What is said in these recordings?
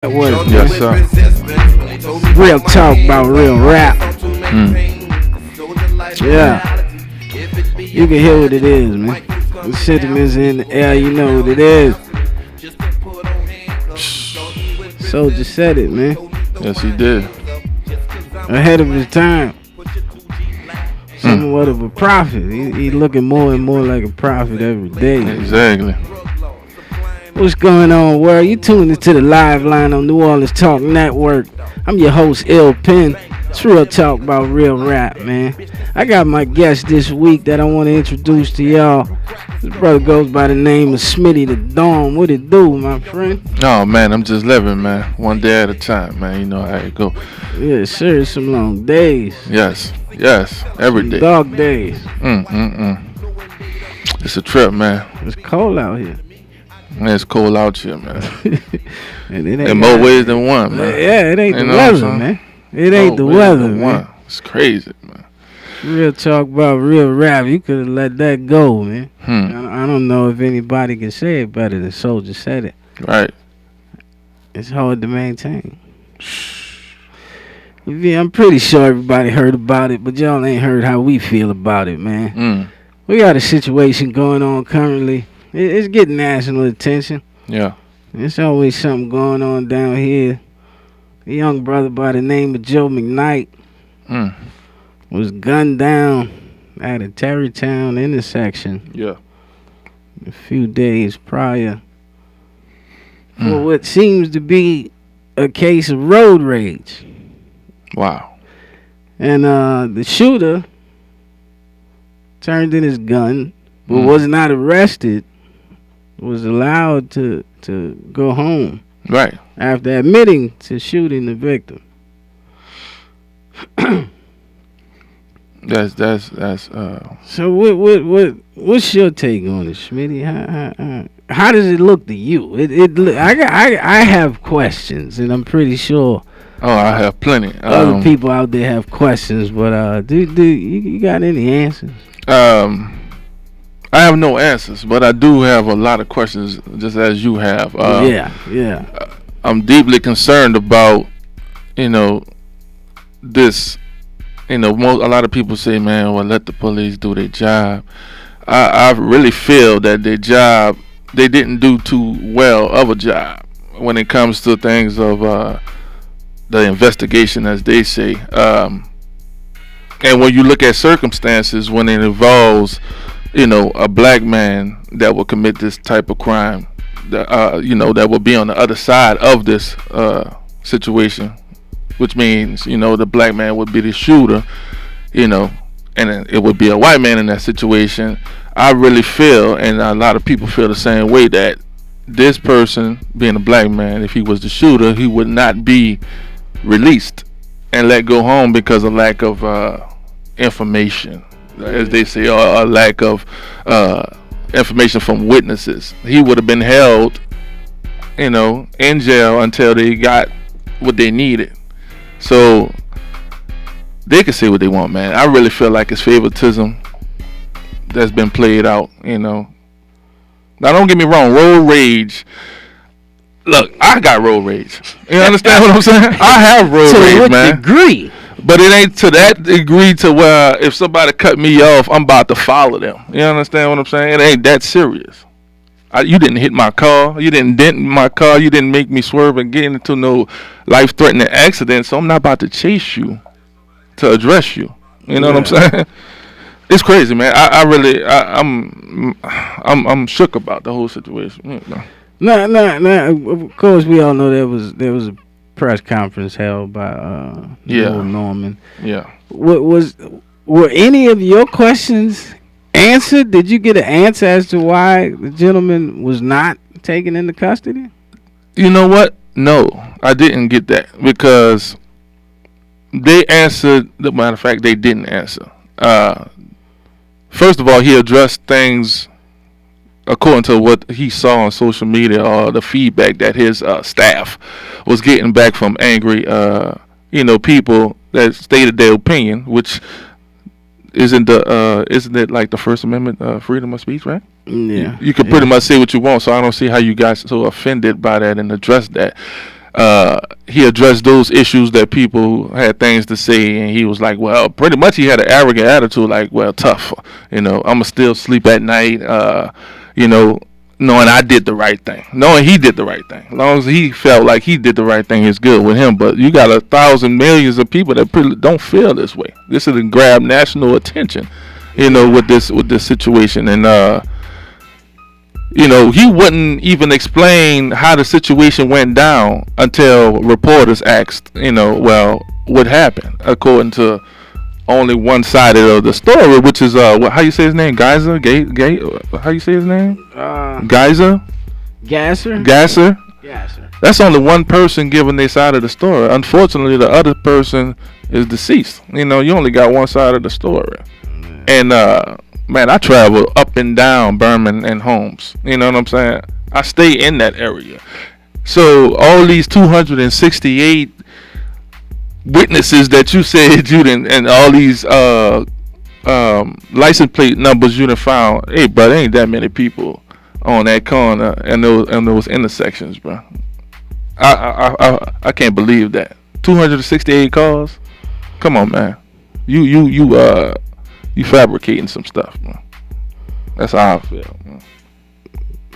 Network. Yes, sir. Real talk about real rap. Yeah. You can hear what it is, man. The sentiments in the air, you know what it is. Soldier said it, man. Yes, he did. Ahead of his time. Somewhat of a prophet. He looking more and more like a prophet every day. Exactly. What's going on, world? You tuned into the live line on New Orleans Talk Network. I'm your host, Ill Penn. It's real talk about real rap, man. I got my guest this week that I want to introduce to y'all. This brother goes by the name of Smitty Da Don. What it do, my friend? Oh, man, I'm just living, man. One day at a time, man. You know how it go. Yeah, sure. Some long days. Yes. Every day. Dog days. It's a trip, man. It's cold out here. Man, it's cold out here, man. And it In more ways than one, man. Yeah, it ain't You the know weather, man. It ain't the weather, man. It's crazy, man. Real talk about real rap. You could have let that go, man. I don't know if anybody can say it better than Soldier said it. Right. It's hard to maintain. Yeah, I'm pretty sure everybody heard about it, but y'all ain't heard how we feel about it, man. We got a situation going on currently. It's getting national attention. Yeah. There's always something going on down here. A young brother by the name of Joe McKnight was gunned down at a Terrytown intersection. Yeah. A few days prior for what seems to be a case of road rage. Wow. And the shooter turned in his gun, but was not arrested, was allowed to go home. Right. After admitting to shooting the victim. That's So what's your take on it, Smitty? How does it look to you? I have questions, and I'm pretty sure. Oh, I have plenty. Other people out there have questions, but do you got any answers? I have no answers, but I do have a lot of questions, just as you have. Yeah. I'm deeply concerned about, this. A lot of people say, man, well, let the police do their job. I really feel that their job, they didn't do too well of a job when it comes to things of the investigation, as they say. And when you look at circumstances when it involves, a black man that will commit this type of crime, that will be on the other side of this situation, which means, the black man would be the shooter, and it would be a white man in that situation. I really feel, and a lot of people feel the same way, that this person, being a black man, if he was the shooter, he would not be released and let go home because of lack of information, as they say, or a lack of information from witnesses. He would have been held, in jail until they got what they needed. So they can say what they want, man. I really feel like it's favoritism that's been played out, Now, don't get me wrong, road rage. Look, I got road rage. You understand what I'm saying? I have road rage, man. To what degree? But it ain't to that degree to where if somebody cut me off, I'm about to follow them. You understand what I'm saying? It ain't that serious. You didn't hit my car. You didn't dent my car. You didn't make me swerve and get into no life-threatening accident. So I'm not about to chase you to address you. You know what I'm saying? It's crazy, man. I'm shook about the whole situation. No. Of course, we all know there was a press conference held by Noel Norman. Yeah. Were any of your questions answered? Did you get an answer as to why the gentleman was not taken into custody? You know what? No, I didn't get that because they answered. The matter of fact, they didn't answer. First of all, he addressed things according to what he saw on social media or the feedback that his staff was getting back from angry, people that stated their opinion, which isn't it like the First Amendment freedom of speech, right? Yeah. You can pretty much say what you want, so I don't see how you got so offended by that and address that. he addressed those issues that people had things to say, and he was like, well, pretty much he had an arrogant attitude, like, well, tough, I'm gonna still sleep at night, knowing I did the right thing, knowing he did the right thing. As long as he felt like he did the right thing, it's good with him. But you got 1,000 millions of people that don't feel this way. This is to grab national attention, with this situation, and he wouldn't even explain how the situation went down until reporters asked, well, what happened, according to only one side of the story, which is how you say his name, Geyser, how you say his name, Geyser, Gasser. That's only one person giving their side of the story. Unfortunately, the other person is deceased. You only got one side of the story, and man, I travel up and down Berman and Holmes. You know what I'm saying? I stay in that area. So all these 268 witnesses that you said you didn't, and all these license plate numbers you done found. Hey, bro, there ain't that many people on that corner and those intersections, bro. I can't believe that. 268 cars. Come on, man. You fabricating some stuff, man. That's how I feel, man.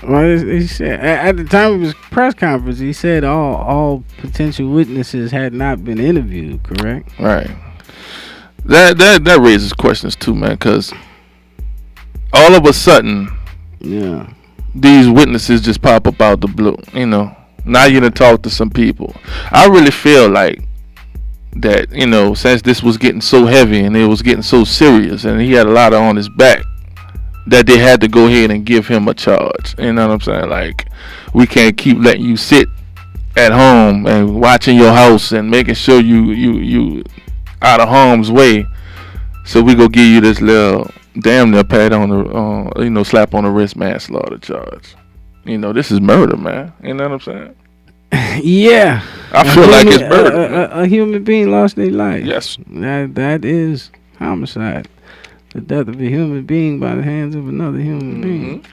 Well, he said at the time of his press conference, he said all potential witnesses had not been interviewed. Correct? Right. That raises questions too, man. Because all of a sudden, these witnesses just pop up out the blue. Now you're gonna talk to some people. I really feel like that, since this was getting so heavy and it was getting so serious and he had a lot on his back, that they had to go ahead and give him a charge. You know what I'm saying? Like, we can't keep letting you sit at home and watching your house and making sure you out of harm's way. So we go give you this little damn near pat on the slap on the wrist manslaughter charge. This is murder, man. You know what I'm saying? Yeah, I feel like it's murder. A human being lost their life. Yes, that is homicide. The death of a human being by the hands of another human being.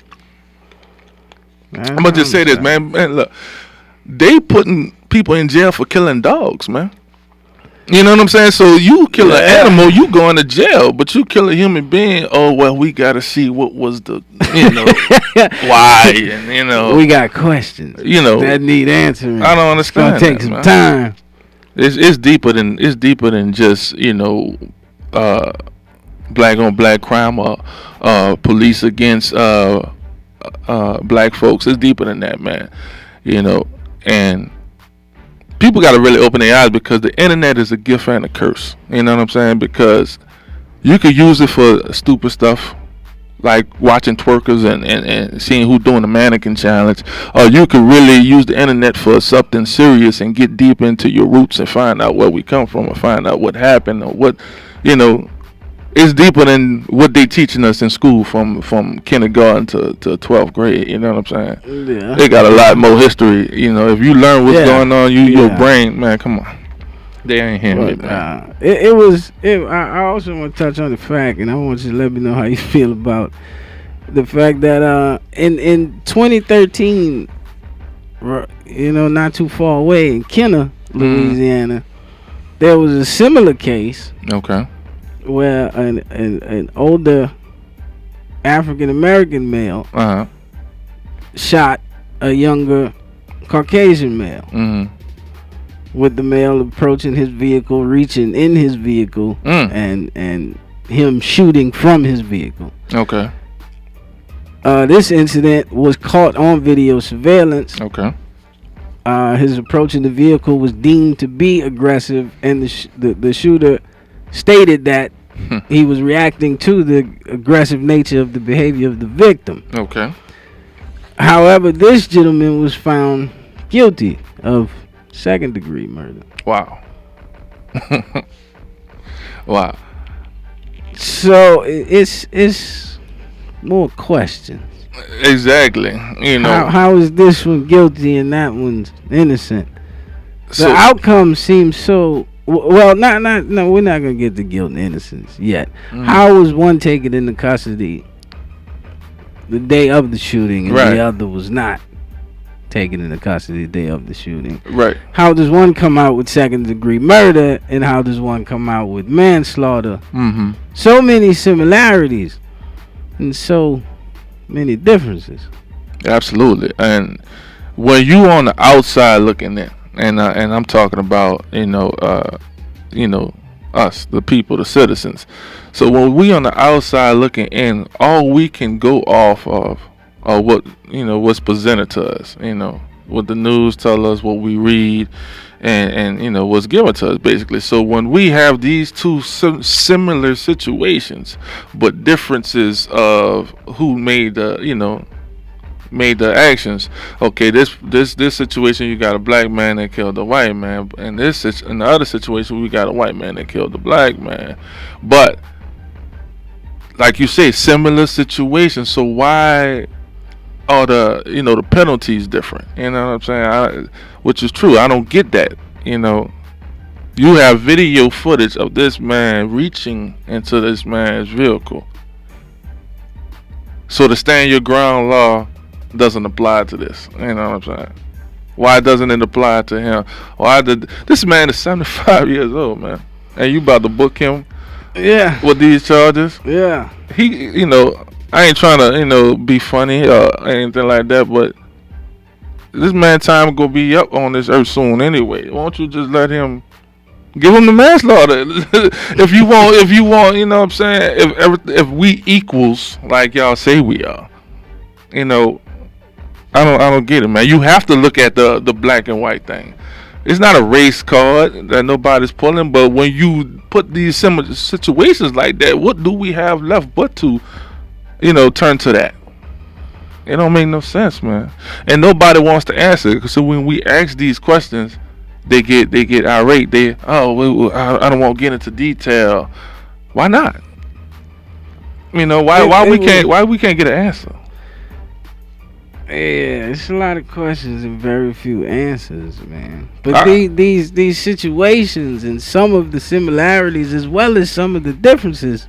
I'm gonna just say this, man. Look, they putting people in jail for killing dogs, man. You know what I'm saying? So you kill an animal, you going to jail, but you kill a human being. Oh well, we gotta see what was the, why, and we got questions, that need answering. I don't understand. It's gonna take some time. It's deeper than just black on black crime or police against black folks. It's deeper than that, man. And people got to really open their eyes, because the internet is a gift and a curse. You know what I'm saying? Because you could use it for stupid stuff, like watching twerkers and seeing who's doing the mannequin challenge, or you could really use the internet for something serious and get deep into your roots and find out where we come from, or find out what happened, or what, it's deeper than what they teaching us in school from kindergarten to 12th grade. You know what I'm saying? Yeah. They got a lot more history. If you learn what's going on, your brain, man, come on. They ain't hearing it, man. I also want to touch on the fact, and I want you to let me know how you feel about the fact that in 2013, not too far away in Kenner, Louisiana, there was a similar case. Okay. Where an older African American male shot a younger Caucasian male, with the male approaching his vehicle, reaching in his vehicle, and him shooting from his vehicle. Okay. This incident was caught on video surveillance. Okay. His approach in the vehicle was deemed to be aggressive, and the shooter stated that he was reacting to the aggressive nature of the behavior of the victim. Okay. However, this gentleman was found guilty of second-degree murder. Wow. Wow. So it's more questions. Exactly. How is this one guilty and that one's innocent? The outcome seems so. Well, no, we're not gonna get to guilt and innocence yet. How was one taken into custody the day of the shooting and the other was not? taken into custody the day of the shooting. Right. How does one come out with second-degree murder, and how does one come out with manslaughter? Mm-hmm. So many similarities and so many differences. Absolutely. And when you on the outside looking in, and I'm talking about us, the people, the citizens. So when we on the outside looking in, all we can go off of are what's presented to us. What the news tell us, what we read, and what's given to us basically. So when we have these two similar situations, but differences of who made the actions. Okay, this situation, you got a black man that killed a white man, and in the other situation we got a white man that killed a black man. But like you say, similar situations. So why are the penalties different? You know what I'm saying? Which is true. I don't get that. You have video footage of this man reaching into this man's vehicle. So the stand your ground law doesn't apply to this. You know what I'm saying? Why doesn't it apply to him? This man is 75 years old, man, and you about to book him? Yeah. With these charges? Yeah. He, I ain't trying to, be funny or anything like that, but this man time gonna be up on this earth soon anyway. Why don't you just let him? Give him the manslaughter. if you want, you know what I'm saying? If we equals like y'all say we are, I don't get it, man. You have to look at the black and white thing. It's not a race card that nobody's pulling, but when you put these similar situations like that, what do we have left but to, turn to that? It don't make no sense, man. And nobody wants to answer. So when we ask these questions, they get irate. I don't want to get into detail. Why not? Why we can't get an answer? Yeah, it's a lot of questions and very few answers, man. But these situations and some of the similarities as well as some of the differences,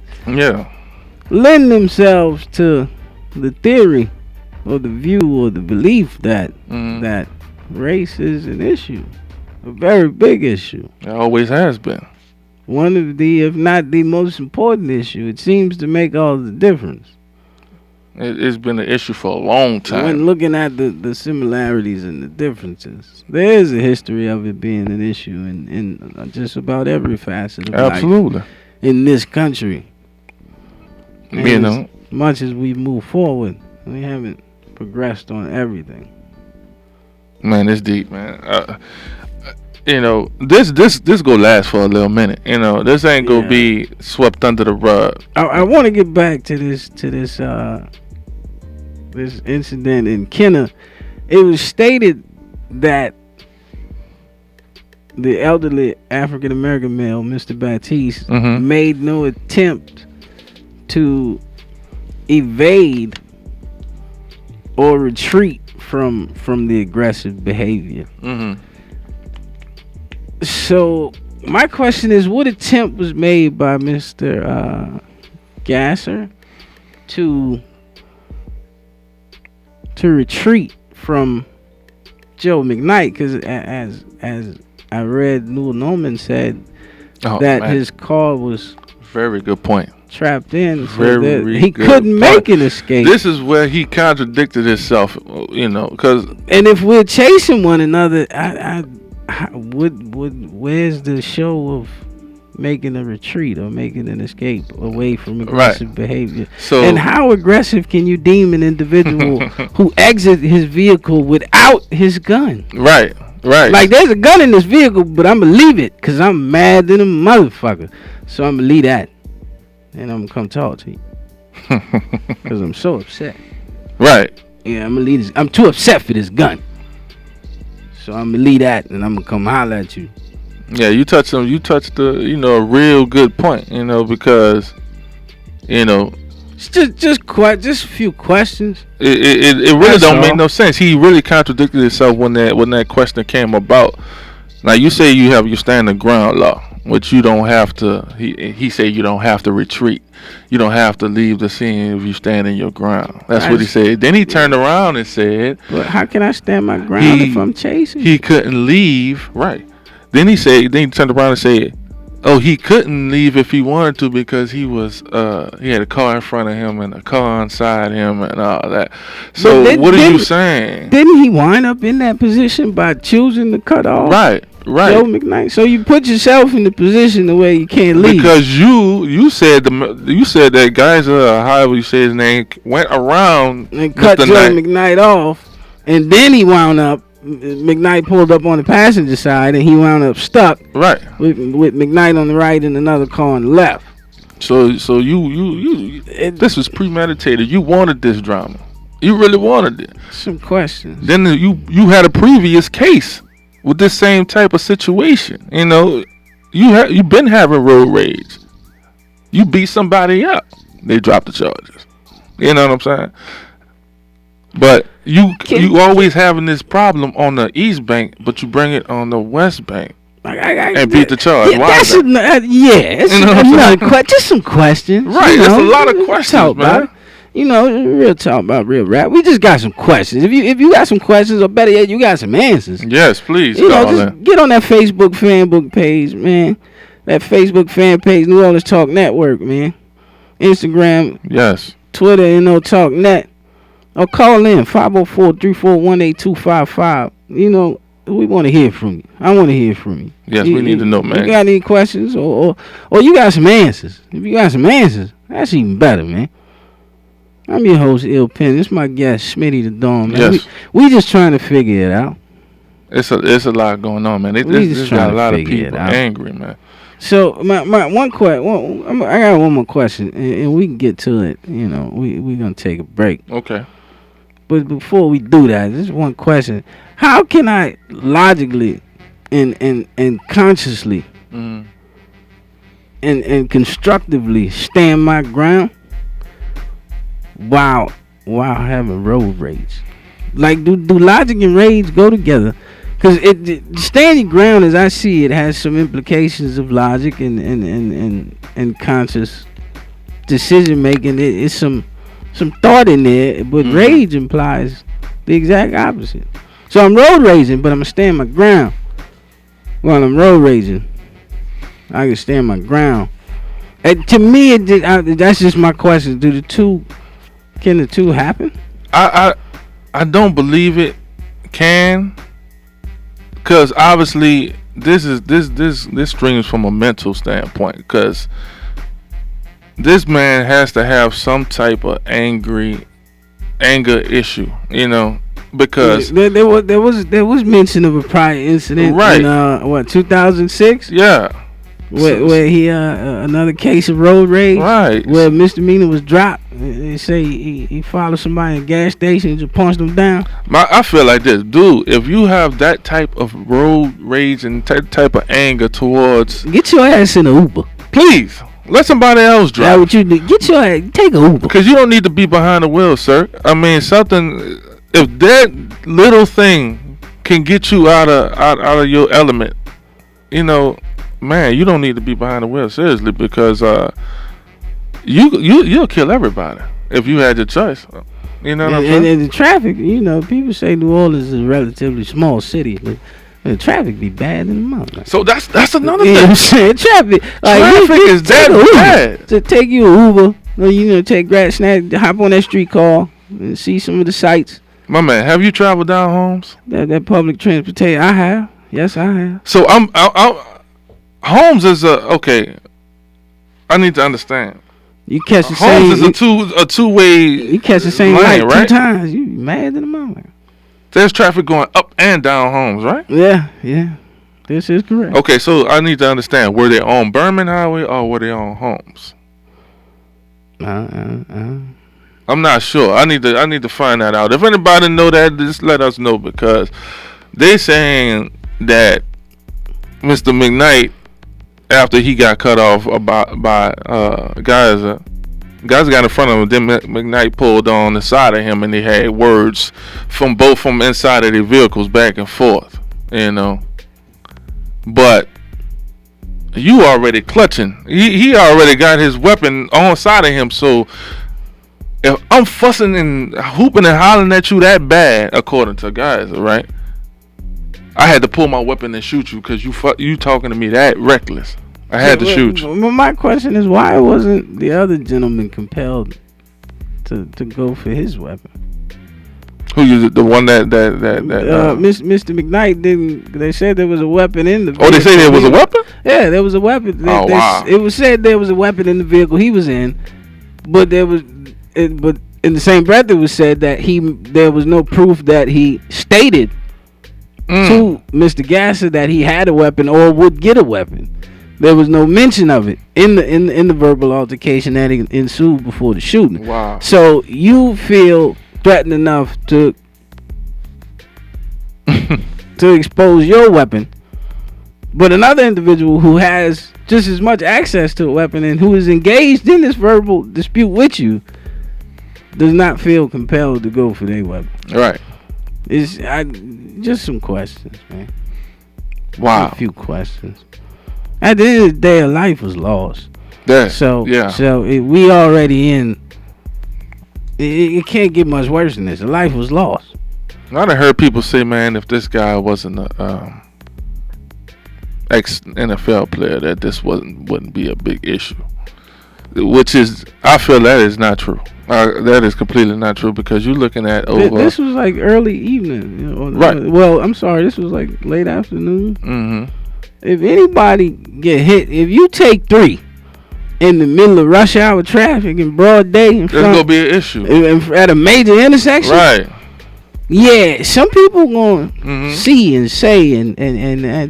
lend themselves to the theory or the view or the belief that that race is an issue, a very big issue. It always has been. One of the, if not the most important issue. It seems to make all the difference. It's been an issue for a long time. When looking at the similarities and the differences, there is a history of it being an issue in just about every facet of life in this country. And as much as we move forward, we haven't progressed on everything. Man, it's deep, man. This gonna last for a little minute. This ain't gonna be swept under the rug. I want to get back to this this incident in Kenner. It was stated that the elderly African American male, Mr. Baptiste, made no attempt to evade or retreat from the aggressive behavior. So my question is, what attempt was made by Mr. Gasser to retreat from Joe McKnight? Because as I read, Newell Norman said that his car was very good point. Trapped in, so that he couldn't make an escape. This is where he contradicted himself, because and if we're chasing one another, where's the show of making a retreat or making an escape away from aggressive behavior? So, and how aggressive can you deem an individual who exits his vehicle without his gun? Right. Like, there's a gun in this vehicle, but I'm gonna leave it because I'm mad than a motherfucker. So I'm gonna leave that, and I'm gonna come talk to you because I'm so upset. Right. Yeah, I'm gonna leave this. I'm too upset for this gun. So I'm gonna leave that, and I'm gonna come holler at you. Yeah, you touched a real good point. Because, it's just a few questions. It really don't make no sense. He really contradicted himself when that question came about. Now you say you have your stand the ground law, which you don't have to. He said you don't have to retreat. You don't have to leave the scene if you stand in your ground. That's what he said. Then he turned around and said, "But how can I stand my ground if I'm chasing?" He couldn't leave. Right. Then he turned around and said, "Oh, he couldn't leave if he wanted to because he had a car in front of him and a car inside him and all that." So what are you saying? Didn't he wind up in that position by choosing to cut off? Right. Joe McKnight. So you put yourself in the position the way you can't leave. Because you said that guys, however you say his name, went around and cut Joe McKnight off, and then he wound up. McKnight pulled up on the passenger side, and he wound up stuck. Right. With McKnight on the right and another car on the left. So you this was premeditated. You wanted this drama. You really wanted it. Some questions. Then you had a previous case with this same type of situation. You know, you've been having road rage. You beat somebody up. They dropped the charges. You know what I'm saying? But you always having this problem on the East Bank, but you bring it on the West Bank and beat the charge. Why is that? It's just some questions. Right, there's a lot of questions, man. Real talk about real rap. We just got some questions. If you got some questions, or better yet, you got some answers. Yes, please. Just get on that Facebook fan book page, man. That Facebook fan page, New Orleans Talk Network, man. Instagram, yes. Twitter, Talk Net. Or call in 504-341-8255. We want to hear from you. I want to hear from you. Yes, we need to know, man. You got any questions or you got some answers? If you got some answers, that's even better, man. I'm your host, Ill Pen. This is my guest, Smitty Da Don, man. Yes. We just trying to figure it out. It's a lot going on, man. This got a lot of people angry, man. So my one question, I got one more question, and we can get to it. We're gonna take a break. Okay. But before we do that, this is one question: how can I logically and consciously and constructively stand my ground while having road rage? Like, do logic and rage go together? Because standing ground, as I see it, has some implications of logic and conscious decision making. It's some thought in there, but rage implies the exact opposite. So I'm road raging, but I'm gonna stand my ground. While I'm road raging, I can stand my ground. And to me, that's just my question. Can the two happen? I don't believe it can, because obviously this streams from a mental standpoint, because this man has to have some type of anger issue, because there was mention of a prior incident, right? In 2006? Yeah, where he another case of road rage, right? Where misdemeanor was dropped. They say he followed somebody at a gas station and just punched them down. I feel like this, dude. If you have that type of road rage and type of anger towards, get your ass in an Uber, please. Let somebody else drive. That's what you do. Get your ass, take an Uber. Because you don't need to be behind the wheel, sir. I mean, something. If that little thing can get you out of your element, man, you don't need to be behind the wheel, seriously, because you'll kill everybody if you had your choice. You know what I'm saying? And the traffic, people say New Orleans is a relatively small city, but the traffic be bad in the month. So that's another thing. You know what I'm saying? Traffic is that bad. To take you an Uber, or take hop on that streetcar and see some of the sights. My man, have you traveled down Holmes? That public transportation, I have. Yes, I have. So Holmes is okay. I need to understand. You catch the same. Holmes is a two-way. You catch the same lane, light 2 times. You mad in the moment. There's traffic going up and down Holmes, right? Yeah. This is correct. Okay, so I need to understand. Were they on Berman Highway or were they on Holmes? I'm not sure. I need to find that out. If anybody know that, just let us know, because they saying that Mr. McKnight, after he got cut off by guys got in front of him, then McKnight pulled on the side of him, and they had words from inside of their vehicles back and forth, But you already clutching. He already got his weapon on side of him. So if I'm fussing and hooping and hollering at you that bad, according to guys, right? I had to pull my weapon and shoot you because you talking to me that reckless. I had to shoot you. My question is, why wasn't the other gentleman compelled to go for his weapon? Who you the one that Mr. McKnight didn't. They said there was a weapon in the vehicle. Oh, they say there was a weapon? Yeah, there was a weapon. Wow. It was said there was a weapon in the vehicle he was in, but but in the same breath it was said that there was no proof that he stated to Mr. Gasser that he had a weapon or would get a weapon. There was no mention of it in the verbal altercation that ensued before the shooting. Wow. So you feel threatened enough to expose your weapon, but another individual who has just as much access to a weapon and who is engaged in this verbal dispute with you does not feel compelled to go for their weapon. Right. Just some questions, man. Wow. A few questions. At the end of the day, a life was lost. Yeah. So yeah. We already in. It can't get much worse than this. A life was lost. I done heard people say, man, if this guy wasn't a ex-NFL player, that this wouldn't be a big issue. Which is, I feel that is not true. That is completely not true because you're looking at over. This was like early evening, right? Well, I'm sorry, this was like late afternoon. Mm-hmm. If anybody get hit, if you take 3 in the middle of rush hour traffic in broad day, there's gonna be an issue at a major intersection, right? Yeah, some people gonna see and say, and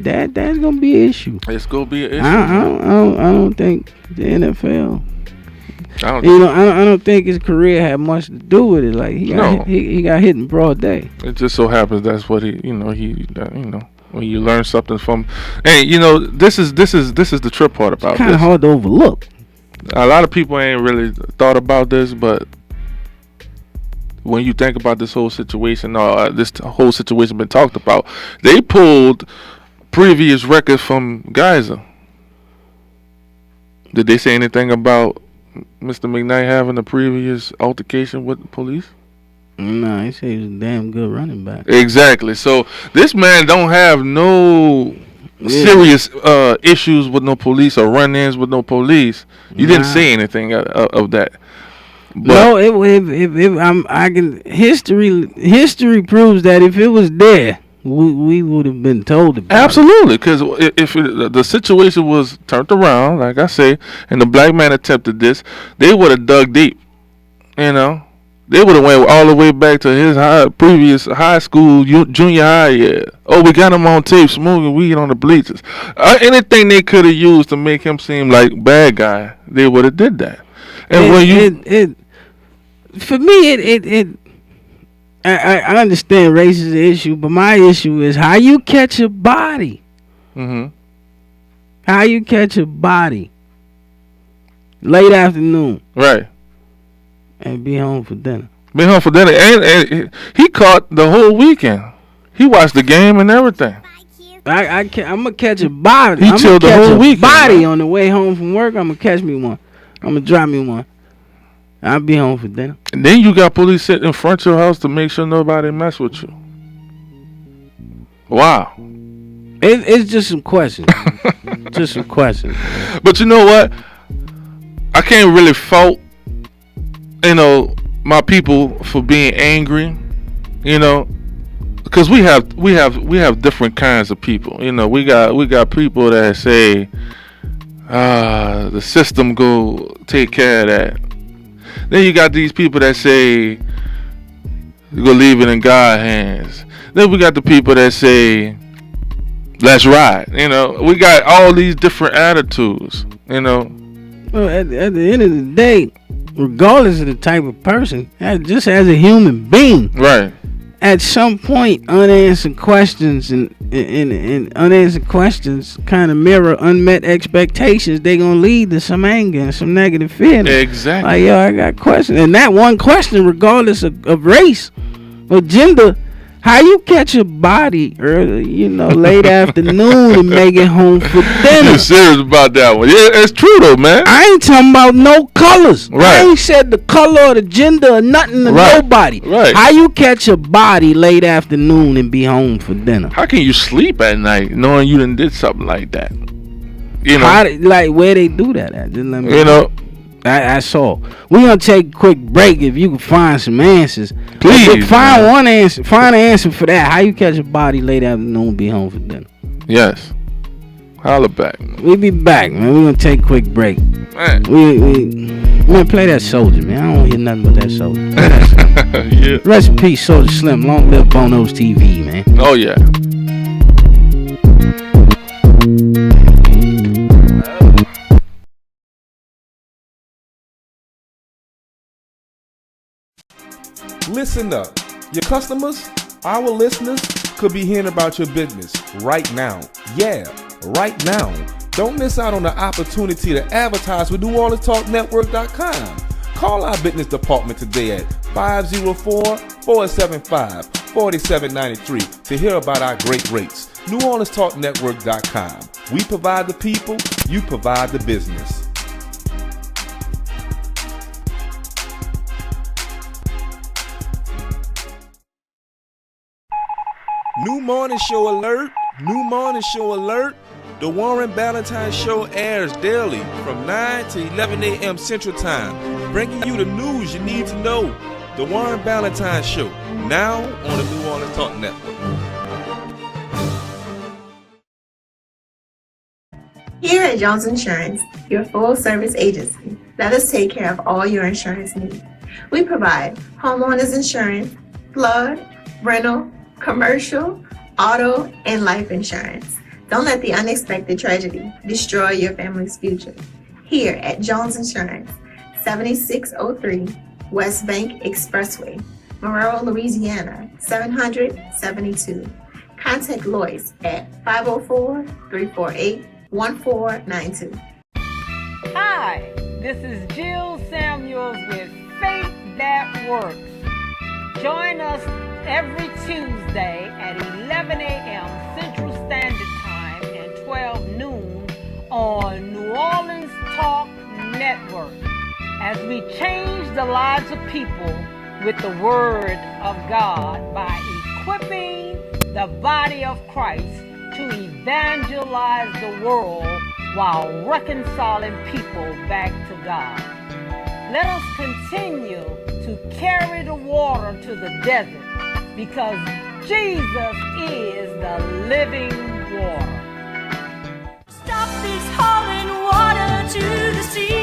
that's gonna be an issue. It's gonna be an issue. I don't think the NFL. I don't think his career had much to do with it. Like he got hit in broad day. It just so happens that's what he when you learn something from, and this is the trip part about it's kind of hard to overlook. A lot of people ain't really thought about this, but when you think about this whole situation, this whole situation been talked about, they pulled previous records from Geyser. Did they say anything about Mr. McKnight having a previous altercation with the police? No, he said he was a damn good running back. Exactly. So this man don't have no serious issues with no police or run-ins with no police. You didn't say anything of that. But no, history proves that if it was there, we would have been told about absolutely, because if the situation was turned around, like I say, and the black man attempted this, they would have dug deep. They would have went all the way back to his previous high school, junior high year. Oh, we got him on tape smoking weed on the bleachers. Anything they could have used to make him seem like bad guy, they would have did that. And for me, I understand race is an issue, but my issue is how you catch a body. Mm-hmm. How you catch a body late afternoon. Right. And be home for dinner. Be home for dinner. And he caught the whole weekend. He watched the game and everything. I'm gonna catch a body. He chilled the whole weekend. Body on the way home from work. I'm gonna catch me one. I'm gonna drop me one. I'll be home for dinner. And then you got police sitting in front of your house to make sure nobody mess with you. Wow. It's just some questions. Just some questions. But you know what? I can't really fault my people for being angry, because we have different kinds of people. We got people that say, the system go take care of that. Then you got these people that say, you go leave it in God's hands. Then we got the people that say, let's ride. We got all these different attitudes. Well, at the end of the day, regardless of the type of person, just as a human being, right? At some point, unanswered questions and unanswered questions kind of mirror unmet expectations. They gonna lead to some anger and some negative feelings. Exactly. Like, I got questions, and that one question, regardless of race or gender, How you catch a body early, late afternoon and make it home for dinner? You serious about that one? Yeah, it's true though, man. I ain't talking about no colors. Right. I ain't said the color or the gender or nothing to nobody. Right. How you catch a body late afternoon and be home for dinner? How can you sleep at night knowing you done did something like that? You know, Where they do that at? Just let me I saw. We're gonna take a quick break. If you can find some answers, please find one answer. Find an answer for that. How you catch a body late afternoon and be home for dinner? Yes. Holla back. We'll be back, man. We're gonna take a quick break. Man. Man, play that Soldier, man. I don't want to hear nothing but that Soldier. Yeah. Rest in peace, Soldier Slim. Long live Bono's TV, man. Oh yeah. Listen up. Your customers, our listeners, could be hearing about your business right now. Yeah, right now. Don't miss out on the opportunity to advertise with NewOrleansTalkNetwork.com. Call our business department today at 504-475-4793 to hear about our great rates. NewOrleansTalkNetwork.com. We provide the people, you provide the business. New morning show alert. New morning show alert. The Warren Ballantyne Show airs daily from 9 to 11 a.m. Central Time, bringing you the news you need to know. The Warren Ballantyne Show, now on the New Orleans Talk Network. Here at Jones Insurance, your full-service agency, let us take care of all your insurance needs. We provide homeowners insurance, flood, rental, commercial, auto, and life insurance. Don't let the unexpected tragedy destroy your family's future. Here at Jones Insurance, 7603 West Bank Expressway, Monroe, Louisiana, 772. Contact Lois at 504-348-1492. Hi, this is Jill Samuels with Faith That Works. Join us every Tuesday at 11 a.m. Central Standard Time and 12 noon on New Orleans Talk Network as we change the lives of people with the Word of God by equipping the body of Christ to evangelize the world while reconciling people back to God. Let us continue to carry the water to the desert because Jesus is the living water. Stop this hauling water to the sea.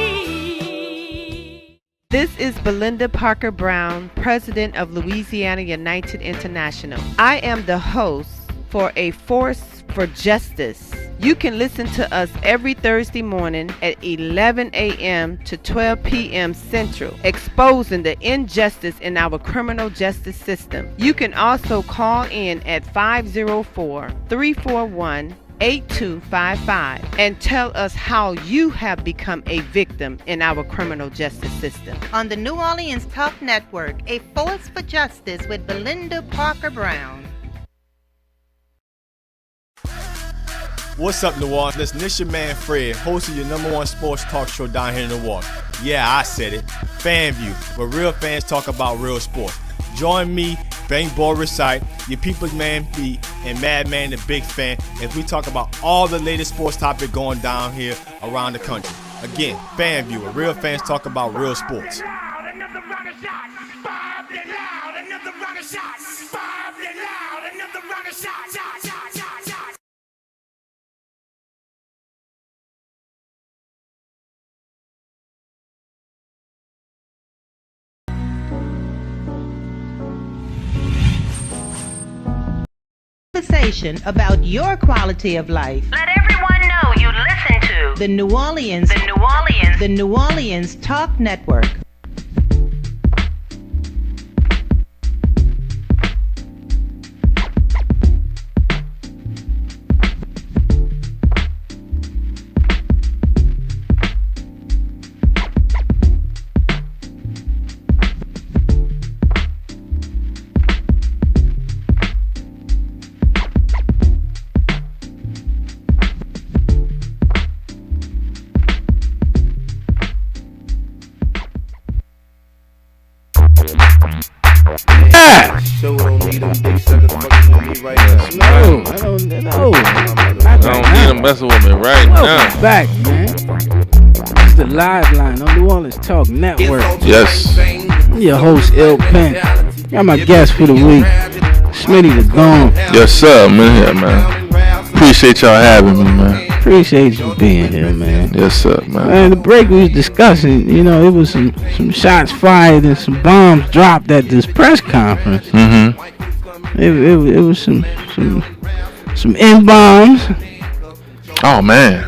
This is Belinda Parker Brown, President of Louisiana United International. I am the host for A Force for Justice. You can listen to us every Thursday morning at 11 a.m. to 12 p.m. Central, exposing the injustice in our criminal justice system. You can also call in at 504-341-8255 and tell us how you have become a victim in our criminal justice system. On the New Orleans Talk Network, A Force for Justice with Belinda Parker Brown. What's up, New Orleans? Listen, this your man Fred, host of your #1 sports talk show down here in New Orleans. Yeah, I said it. FanView, where real fans talk about real sports. Join me, Bang Ball Recite, your people's man B, and Madman the Big Fan as we talk about all the latest sports topics going down here around the country. Again, FanView, where real fans talk about real sports. Conversation about your quality of life. Let everyone know you listen to The New Orleans Talk Network. ain't messing with me right now. Welcome back, man. It's the Live Line on New Orleans Talk Network. Yes. I'm your host, L. Penn. Got my guest for the week, Smitty Da Don. Yes, sir, man. Yeah, man. Appreciate y'all having me, man. Appreciate you being here, man. Yes, sir, man. And the break we was discussing, you know, it was some shots fired and some bombs dropped at this press conference. Mm-hmm. It was some N-bombs. Oh, man.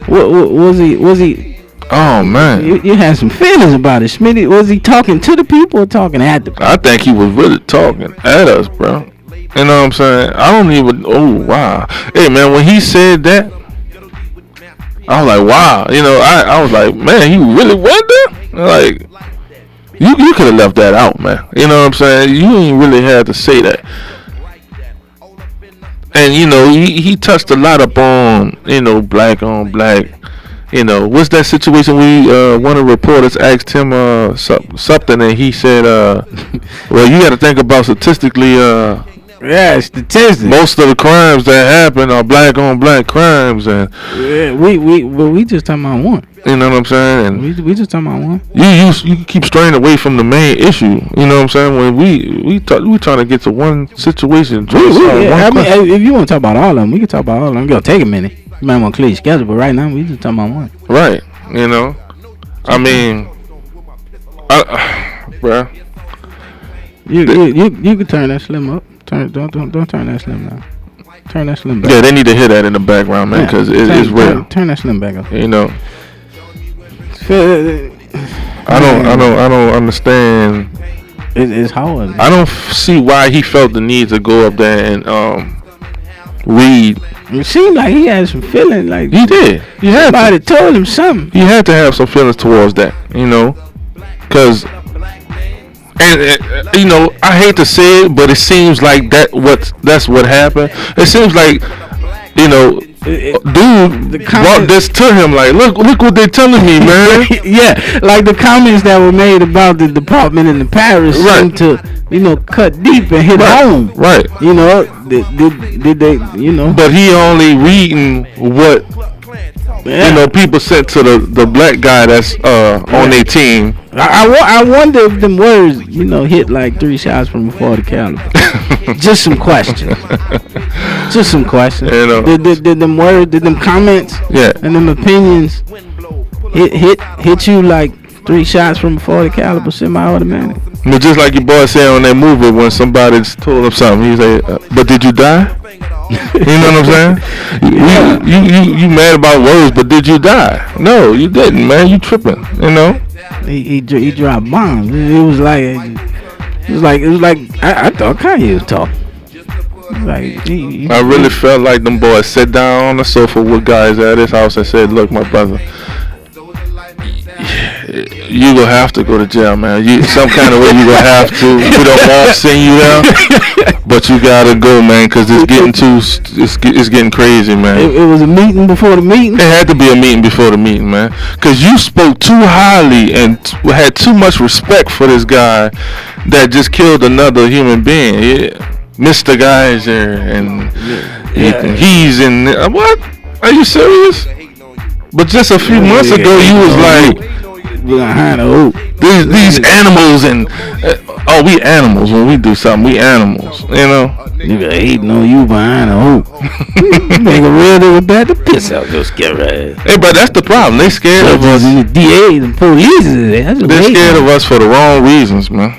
What was he? Oh, man. You had some feelings about it, Smitty. Was he talking to the people or talking at the people? I think he was really talking at us, bro. You know what I'm saying? I don't even. Oh, wow. Hey, man, when he said that, I was like, wow. You know, I was like, man, he really went there? Like, you could have left that out, man. You know what I'm saying? You ain't really had to say that. And, you know, he touched a lot upon, you know, black on black. You know, what's that situation one of the reporters asked him something and he said, well, you got to think about statistically, yeah, statistics. most of the crimes that happen are black on black crimes, and yeah, we just talking about one. You know what I'm saying? And we just talking about one. You keep straying away from the main issue. You know what I'm saying? When we trying to get to one situation. If you want to talk about all of them, we can talk about all of them. It's gonna take a minute. You might want to clear your schedule, but right now we just talking about one. Right. You know. I mean, bruh. You can turn that slim up. Don't turn that slim down. Turn that slim back. Yeah, they need to hear that in the background, man, because it's real. Turn that slim back up. You know. I don't understand. It's hard. I don't see why he felt the need to go up there and read. It seemed like he had some feeling. Like he did. Somebody told him something. He had to have some feelings towards that, you know, because. And you know, I hate to say it, but it seems like that's what happened. It seems like, you know, dude brought this to him. Like, look what they're telling me, man. Yeah, like the comments that were made about the department in the Paris seemed to, you know, cut deep and hit home. Right. You know, did they? You know. But he only reading what. Yeah. You know, people sent to the black guy that's on their team. I wonder if them words, you know, hit like 3 shots from a 40 caliber. Just some questions. Just some questions. You know. Did them words, did them comments, and them opinions hit you like 3 shots from a 40 caliber semi-automatic? But just like your boy said on that movie, when somebody told him something, he said, "But did you die?" You know what I'm saying? You mad about words, but did you die? No, you didn't, man. You tripping? You know? He dropped bombs. It was like I thought Kanye was talking. I really felt like them boys sat down on the sofa with guys at his house and said, "Look, my brother, you gonna have to go to jail, man. Some kind of way you gonna have to. We don't want to send you there, but you gotta go, man, because it's getting crazy, man." It was a meeting before the meeting. It had to be a meeting before the meeting, man, because you spoke too highly and had too much respect for this guy that just killed another human being. Yeah. Mr. Geyser and he's in what? Are you serious? But just a few months ago, you was like, these animals and we animals when we do something. We animals, you know. Nigga hating on you behind a hoop. Nigga real with that to piss out your scare ass. Hey, but that's the problem. They scared of us. The DA and police. They're scared of us for the wrong reasons, man.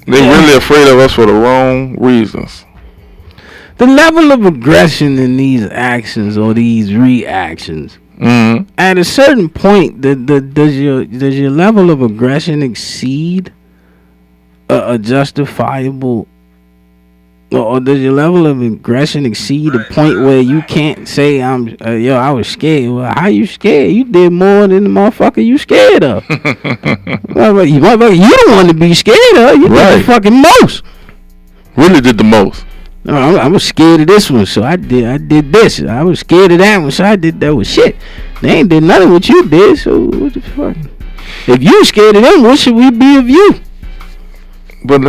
They're really afraid of us for the wrong reasons. The level of aggression in these actions or these reactions, at a certain point, does your level of aggression exceed a justifiable, or does your level of aggression exceed the point where you can't say, I was scared? Well, how you scared? You did more than the motherfucker you scared of. You don't want to be scared of. You did the fucking most. Really did the most. No, I was scared of this one, so I did this. I was scared of that one, so I did that one. Shit, they ain't did nothing what you did, so what the fuck? If you scared of them, what should we be of you? But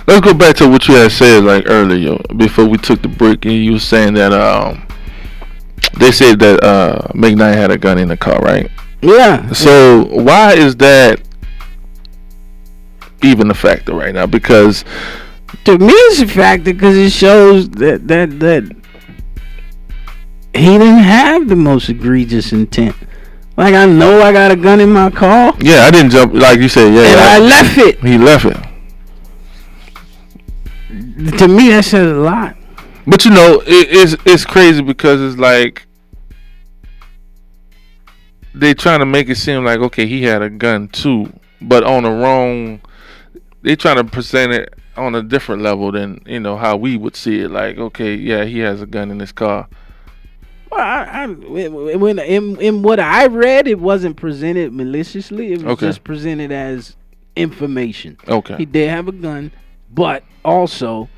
let's go back to what you had said like earlier before we took the break, and you were saying that They said that McKnight had a gun in the car, right? Yeah. So why is that even a factor right now? Because to me, it's a factor because it shows that he didn't have the most egregious intent. Like, I know I got a gun in my car. Yeah, I didn't jump, like you said. Yeah, and I left it. He left it. To me, that says a lot. But you know, it's crazy because it's like they trying to make it seem like, okay, he had a gun too, but on the wrong. They trying to present it on a different level than, you know, how we would see it. Like, okay, yeah, he has a gun in his car. Well, when in what I read, it wasn't presented maliciously. It was just presented as information. Okay. He did have a gun, but also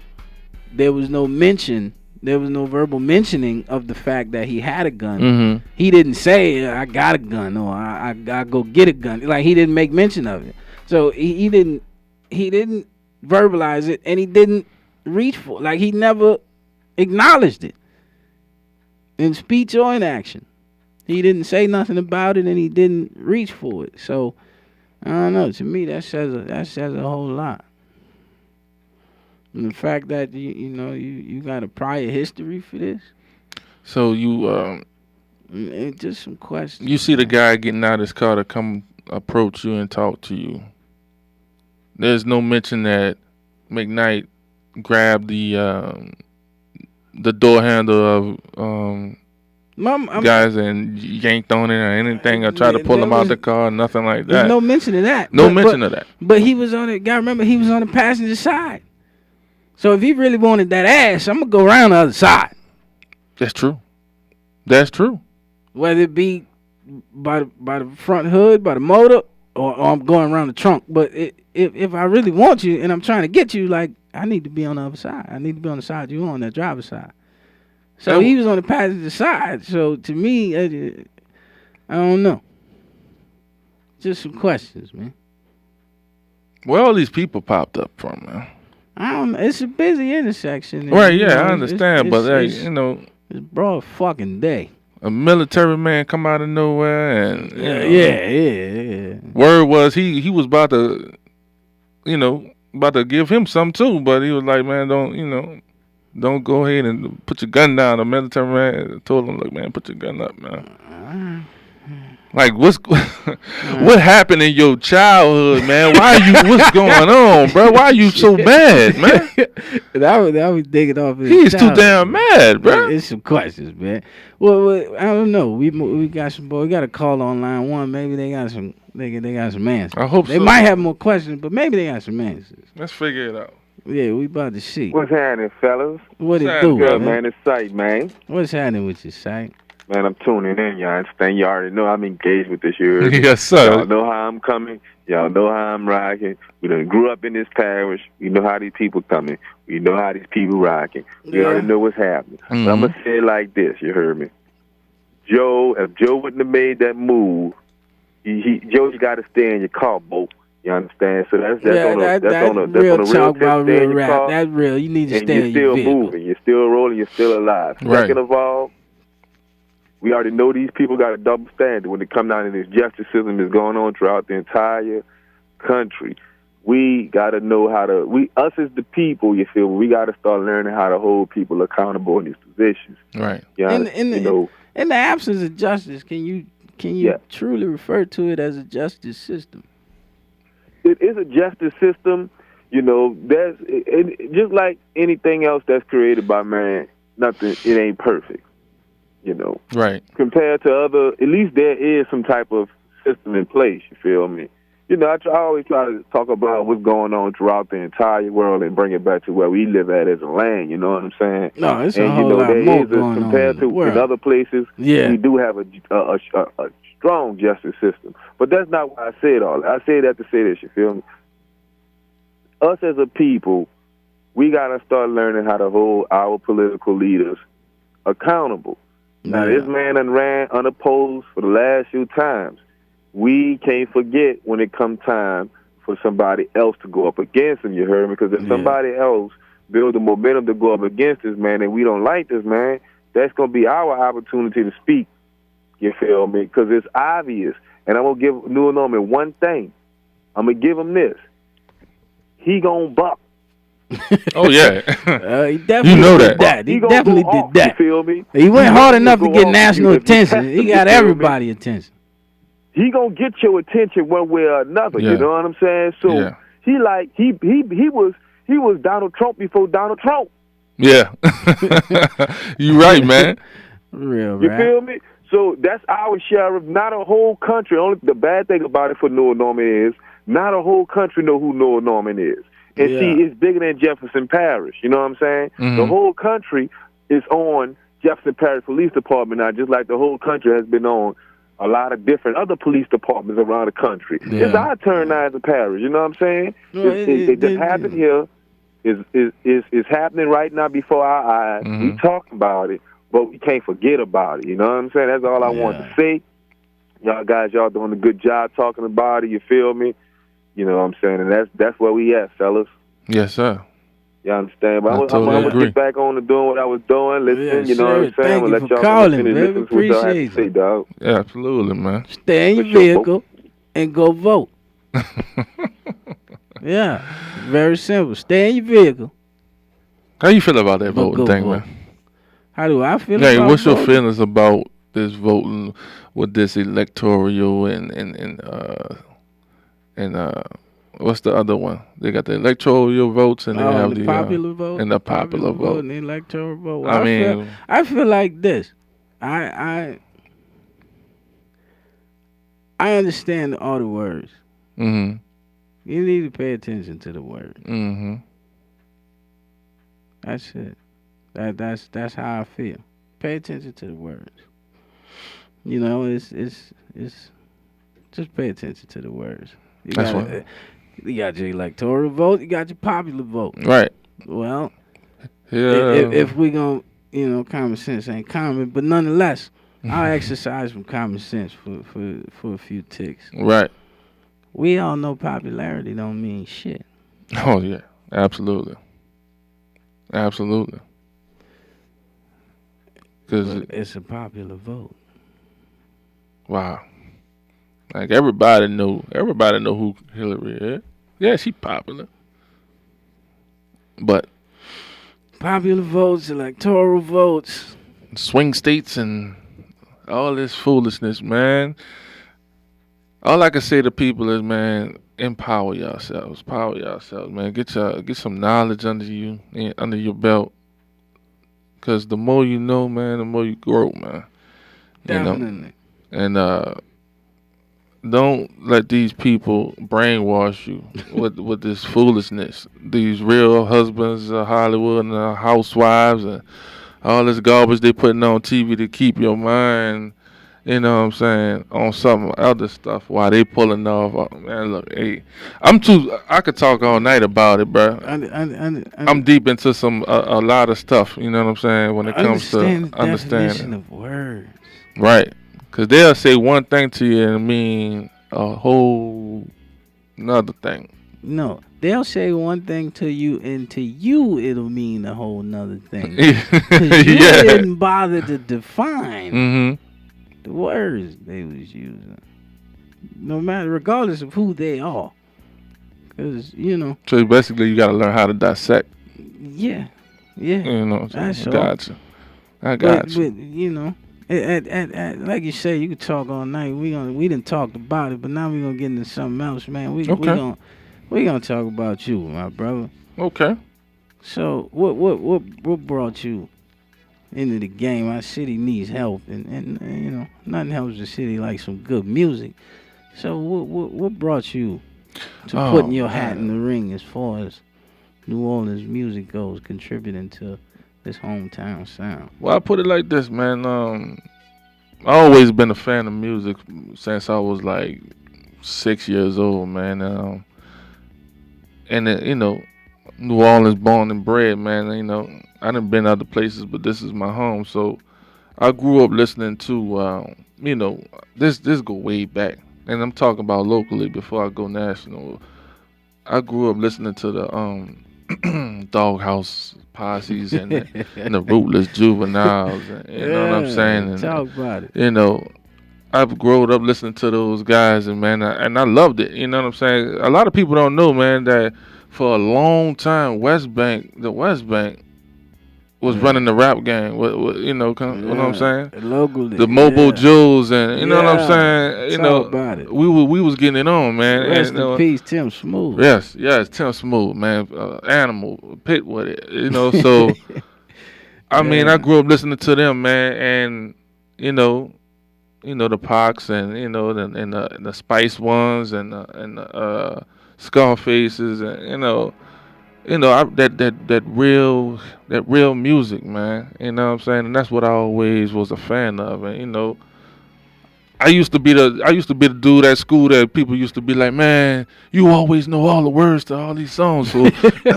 there was no mention. There was no verbal mentioning of the fact that he had a gun. Mm-hmm. He didn't say, I got a gun, or I go get a gun. Like, he didn't make mention of it. So he didn't verbalize it, and he didn't reach for it. Like, he never acknowledged it in speech or in action. He didn't say nothing about it, and he didn't reach for it. So I don't know. To me, that says a whole lot. And the fact that you got a prior history for this. So you just some questions. You see the guy getting out of his car to come approach you and talk to you. There's no mention that McKnight grabbed the door handle of guys and yanked on it or anything, or tried to pull him out the car, nothing like that. There's no mention of that. No mention of that. But he was on it. Gotta remember, he was on the passenger side. So if he really wanted that ass, I'm gonna go around the other side. That's true. That's true. Whether it be by the front hood, by the motor, or I'm going around the trunk. But if I really want you and I'm trying to get you, like, I need to be on the other side. I need to be on the side you on, that driver's side. So he was on the passenger side. So to me, I don't know. Just some questions, man. Where all these people popped up from, man? I don't know. It's a busy intersection. Right, yeah, I understand. But, you know. It's broad fucking day. A military man come out of nowhere and yeah. Word was he was about to give him some too, but he was like, man, don't go ahead and put your gun down. The military man told him, look, man, put your gun up, man. Like, what happened in your childhood, man? What's going on, bro? Why are you so mad, man? that was digging off his He's childhood. too damn mad, bro. It's some questions, man. Well, I don't know. We got some boy. We got a call on line one. Maybe they got some. They got some answers. I hope they might have more questions, but maybe they got some answers. Let's figure it out. Yeah, we about to see. What's happening, fellas? What it do, good, man? It's Sight, man. What's happening with your Sight? Man, I'm tuning in. Y'all understand? You already know I'm engaged with this year. Yes, sir. Y'all know how I'm coming. Y'all know how I'm rocking. We done grew up in this parish. We know how these people coming. We know how these people rocking. We already know what's happening. Mm-hmm. But I'm going to say it like this. You heard me? If Joe wouldn't have made that move, Joe, you got to stay in your car, Bo. You understand? So that's on a real talk about real rap. Car, that's real. You need to stay in you're your still moving. You're still rolling. You're still alive. Right. Second of all, we already know these people got a double standard when it comes down to this justice system is going on throughout the entire country. We got to know how to, us as the people, you feel me? We got to start learning how to hold people accountable in these positions. Right. In the absence of justice, can you truly refer to it as a justice system? It is a justice system. You know, just like anything else that's created by man, it ain't perfect. You know, right? Compared to other, at least there is some type of system in place. You feel me? You know, I always try to talk about what's going on throughout the entire world and bring it back to where we live at as a land. You know what I'm saying? No, it's a whole lot more going on compared to in other places. Yeah, we do have a strong justice system, but that's not why I say it all. I say that to say this. You feel me? Us as a people, we gotta start learning how to hold our political leaders accountable. Now, this man done ran unopposed for the last few times. We can't forget when it come time for somebody else to go up against him, you heard me? Because if somebody else build the momentum to go up against this man and we don't like this man, that's going to be our opportunity to speak. You feel me? Because it's obvious. And I'm going to give New Norman one thing. I'm going to give him this. He going to buck. Oh, yeah. He definitely You know did that. He definitely did that. You feel me? He went hard enough to get off national if you attention. test He him, got you feel everybody attention. He gonna get your attention one way or another. Yeah. You know what I'm saying? So Yeah. he was Donald Trump before Donald Trump. Yeah. You right, man. Real, You right? feel me? So that's our sheriff, not a whole country. Only the bad thing about it for Noah Norman is not a whole country know who Noah Norman is. And Yeah. see, it's bigger than Jefferson Parish. You know what I'm saying? Mhm. The whole country is on Jefferson Parish Police Department now, just like the whole country has been on a lot of different other police departments around the country. Yeah. It's our turn now as a parish. You know what I'm saying? No, It just happened here. It's happening right now before our eyes. Mhm. We talk about it, but we can't forget about it. You know what I'm saying? That's all I want to say. Y'all guys, y'all doing a good job talking about it. You feel me? You know what I'm saying? And that's where we at, fellas. Yes, sir. You understand? But I I'm totally gonna agree. get back on to doing what I was doing, listening. Yeah, you know what I'm sure. saying? Thank I'm you gonna for let y'all calling, finish baby. listening to what y'all have Appreciate to say, it. dog. Yeah, absolutely, man. Stay in your vehicle and go vote. Yeah, very simple. Stay in your vehicle. How you feel about that But voting go thing, vote. man? How do I feel Hey, about what's your voting? feelings about this voting with this electoral and what's the other one? They got the electoral votes and they have and the popular vote, and the popular vote. and the electoral vote. I mean, I feel like this. I understand all the words. mhm, You need to pay attention to the words. mhm. That's it. That's how I feel. Pay attention to the words. You know, it's just pay attention to the words. You That's got you got your electoral vote, you got your popular vote. Right. Well, Yeah. if we gonna, common sense ain't common, but nonetheless, I'll exercise some common sense for a few ticks. Right. We all know popularity don't mean shit. Oh yeah, absolutely, absolutely. Because But it's a popular vote. wow, like everybody know who Hillary is. Yeah, she popular, but Popular votes, electoral votes. swing states and all this foolishness, man. All I can say to people is, man, empower yourselves. Power yourselves, man. Get some knowledge under your belt. Cause the more you know, man, the more you grow, man. Definitely. And don't let these people brainwash you with this foolishness. These real husbands of Hollywood and housewives and all this garbage they putting on TV to keep your mind, you know what I'm saying, on some other stuff while they pulling off. Oh, man, look, hey, I could talk all night about it, bro. I'm deep into a lot of stuff, you know what I'm saying, when it comes to understanding. Definition of words. Right. Because they'll say one thing to you and mean a whole another thing. No, they'll say one thing to you, and to you it'll mean a whole nother thing. 'Cause you didn't bother to define the words they was using. No matter, regardless of who they are. Because, So basically you got to learn how to dissect. Yeah. Yeah. You know, That's I all. got you. I got you. But, like you say, you could talk all night. We didn't talk about it, but now we're gonna get into something else, man. We gonna talk about you, my brother. Okay. So what brought you into the game? Our city needs help, and nothing helps the city like some good music. So what brought you to putting your hat in the ring as far as New Orleans music goes, contributing to this hometown sound? Well, I put it like this, man. I always been a fan of music since I was like 6 years old, man. New Orleans born and bred, man. I done been other places, but this is my home. So I grew up listening to, this go way back, and I'm talking about locally before I go national. I grew up listening to Doghouse Posses and the Rootless Juveniles. And, you know what I'm saying? And, talk about it. You know, I've grown up listening to those guys, and man, I loved it. You know what I'm saying? A lot of people don't know, man, that for a long time, the West Bank was running the rap game. You know what I'm saying? Locally, the Mobile Jules, and you know what I'm saying. You know, about it. we was getting it on, man. Rest in peace, Tim Smooth. Yes, Tim Smooth, man. Animal Pit with it, you know. So, I mean, I grew up listening to them, man, and you know the Pox, and you know, and the Spice Ones, and the Scarfaces, and that real music, man. You know what I'm saying? And that's what I always was a fan of. And you know, I used to be the dude at school that people used to be like, man, you always know all the words to all these songs. So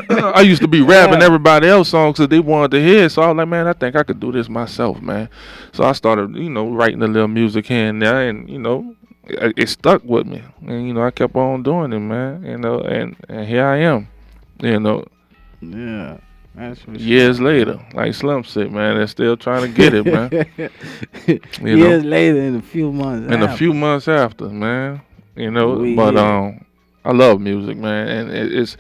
I used to be rapping everybody else's songs that they wanted to hear. So I was like, man, I think I could do this myself, man. So I started, writing a little music here and there, and it stuck with me. And I kept on doing it, man. And here I am. Yeah, that's for years later, like Slim said, man, they're still trying to get it, man. Years later, in a few months after, man. I love music, man, and it's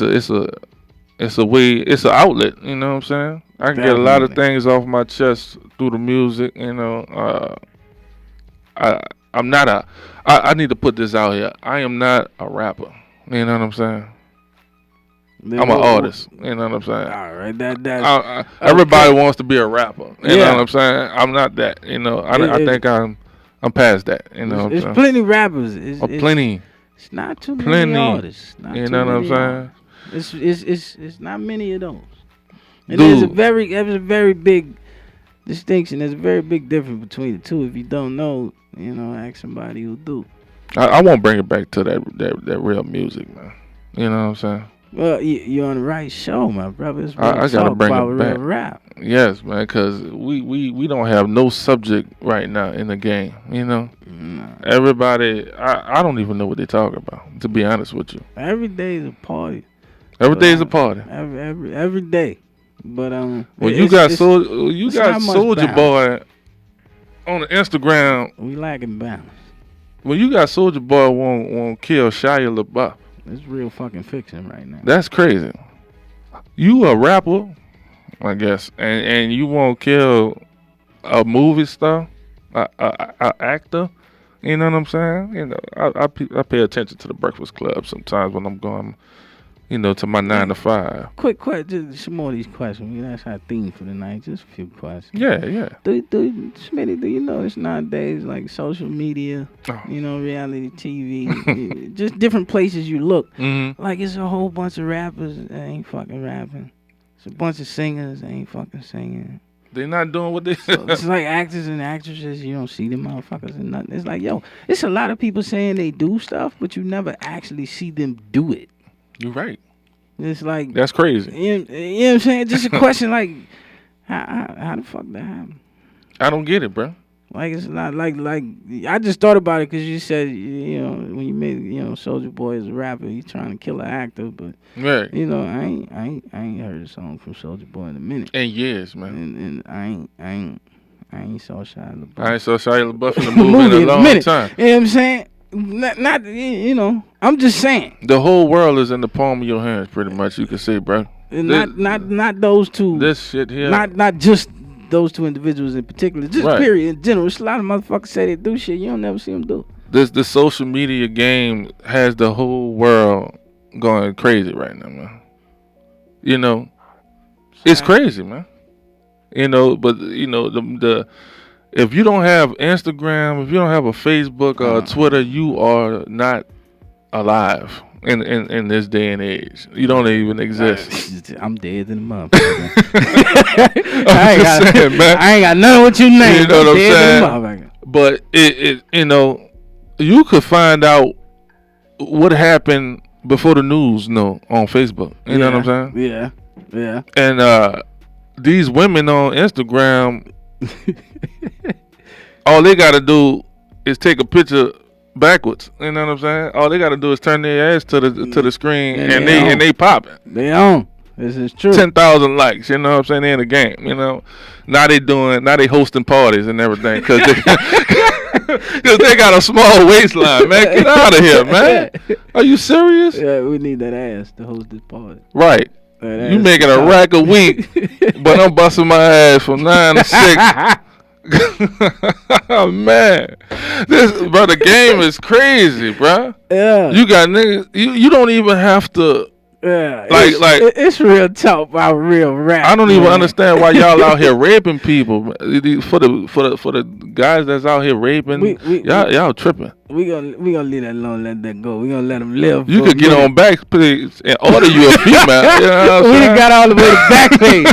a way, it's an outlet. You know what I'm saying? I can get a lot of things off my chest through the music. I need to put this out here. I am not a rapper. You know what I'm saying? I'm an artist. You know what I'm saying? All right, everybody wants to be a rapper. You know what I'm saying? I'm not that. I think I'm past that. There's plenty rappers. Plenty. It's not too many artists. You know what I'm saying? It's not many of those. And there's a very big distinction. There's a very big difference between the two. If you don't know, ask somebody who do. I won't bring it back to that real music, man. You know what I'm saying? Well, you're on the right show, my brother. I gotta bring it back. Real rap. Yes, man, because we don't have no subject right now in the game. No. Everybody, I don't even know what they talk about. To be honest with you, every day is a party. Every day is a party. Every day. But well, you got Soulja Boy on the Instagram. We lacking balance. Well, you got Soulja Boy won't kill Shia LaBeouf. It's real fucking fiction right now. That's crazy. You a rapper, I guess, and you won't kill a movie star, a actor. You know what I'm saying? I pay attention to the Breakfast Club sometimes when I'm going, to my 9 to 5. Quick question, just some more of these questions. That's our theme for the night. Just a few questions. Yeah. Smitty, do you notice nowadays, like social media, reality TV, just different places you look, like it's a whole bunch of rappers that ain't fucking rapping. It's a bunch of singers that ain't fucking singing. They're not doing what they. So it's like actors and actresses. You don't see them motherfuckers and nothing. It's like, it's a lot of people saying they do stuff, but you never actually see them do it. You're right. It's like that's crazy. You know what I'm saying? Just a question like, how the fuck that happen? I don't get it, bro. Like it's not like I just thought about it because you said when you made Soulja Boy as a rapper, he's trying to kill an actor, but right. I ain't heard a song from Soulja Boy in a minute. In years, man. And I ain't saw Shia LaBeouf. I ain't saw Shia LaBeouf in the movie in a long time. You know what I'm saying? Not I'm just saying. The whole world is in the palm of your hands, pretty much. You can say, bro. Not those two. This shit here. Not just those two individuals in particular. Just period in general. It's a lot of motherfuckers say they do shit you don't never see them do. The social media game has the whole world going crazy right now, man. It's crazy, man. But the if you don't have Instagram, if you don't have a Facebook or a Twitter, you are not alive in this day and age. You don't even exist. I'm dead in the motherfucker. I ain't got nothing with you name. You know what I'm saying? But it you could find out what happened before the news on Facebook. You know what I'm saying? Yeah. And these women on Instagram, all they gotta do is take a picture backwards. You know what I'm saying? All they got to do is turn their ass to the screen, and they popping. They on. This is true. 10,000 likes. You know what I'm saying? They in the game. You know. Now they hosting parties and everything because they got a small waistline, man. Get out of here, man. Are you serious? Yeah, we need that ass to host this party. Right. You making a rack a week, but I'm busting my ass from 9 to 6. Oh, man, the game is crazy, bro. Yeah. You got niggas. You don't even have to. Yeah, it's real talk about real rap. I don't even understand why y'all out here raping people. For the guys that's out here raping, y'all tripping. We gonna leave that alone, let that go. We gonna let them live. You could get on back page and order you a female. You know we done got all the way to back page.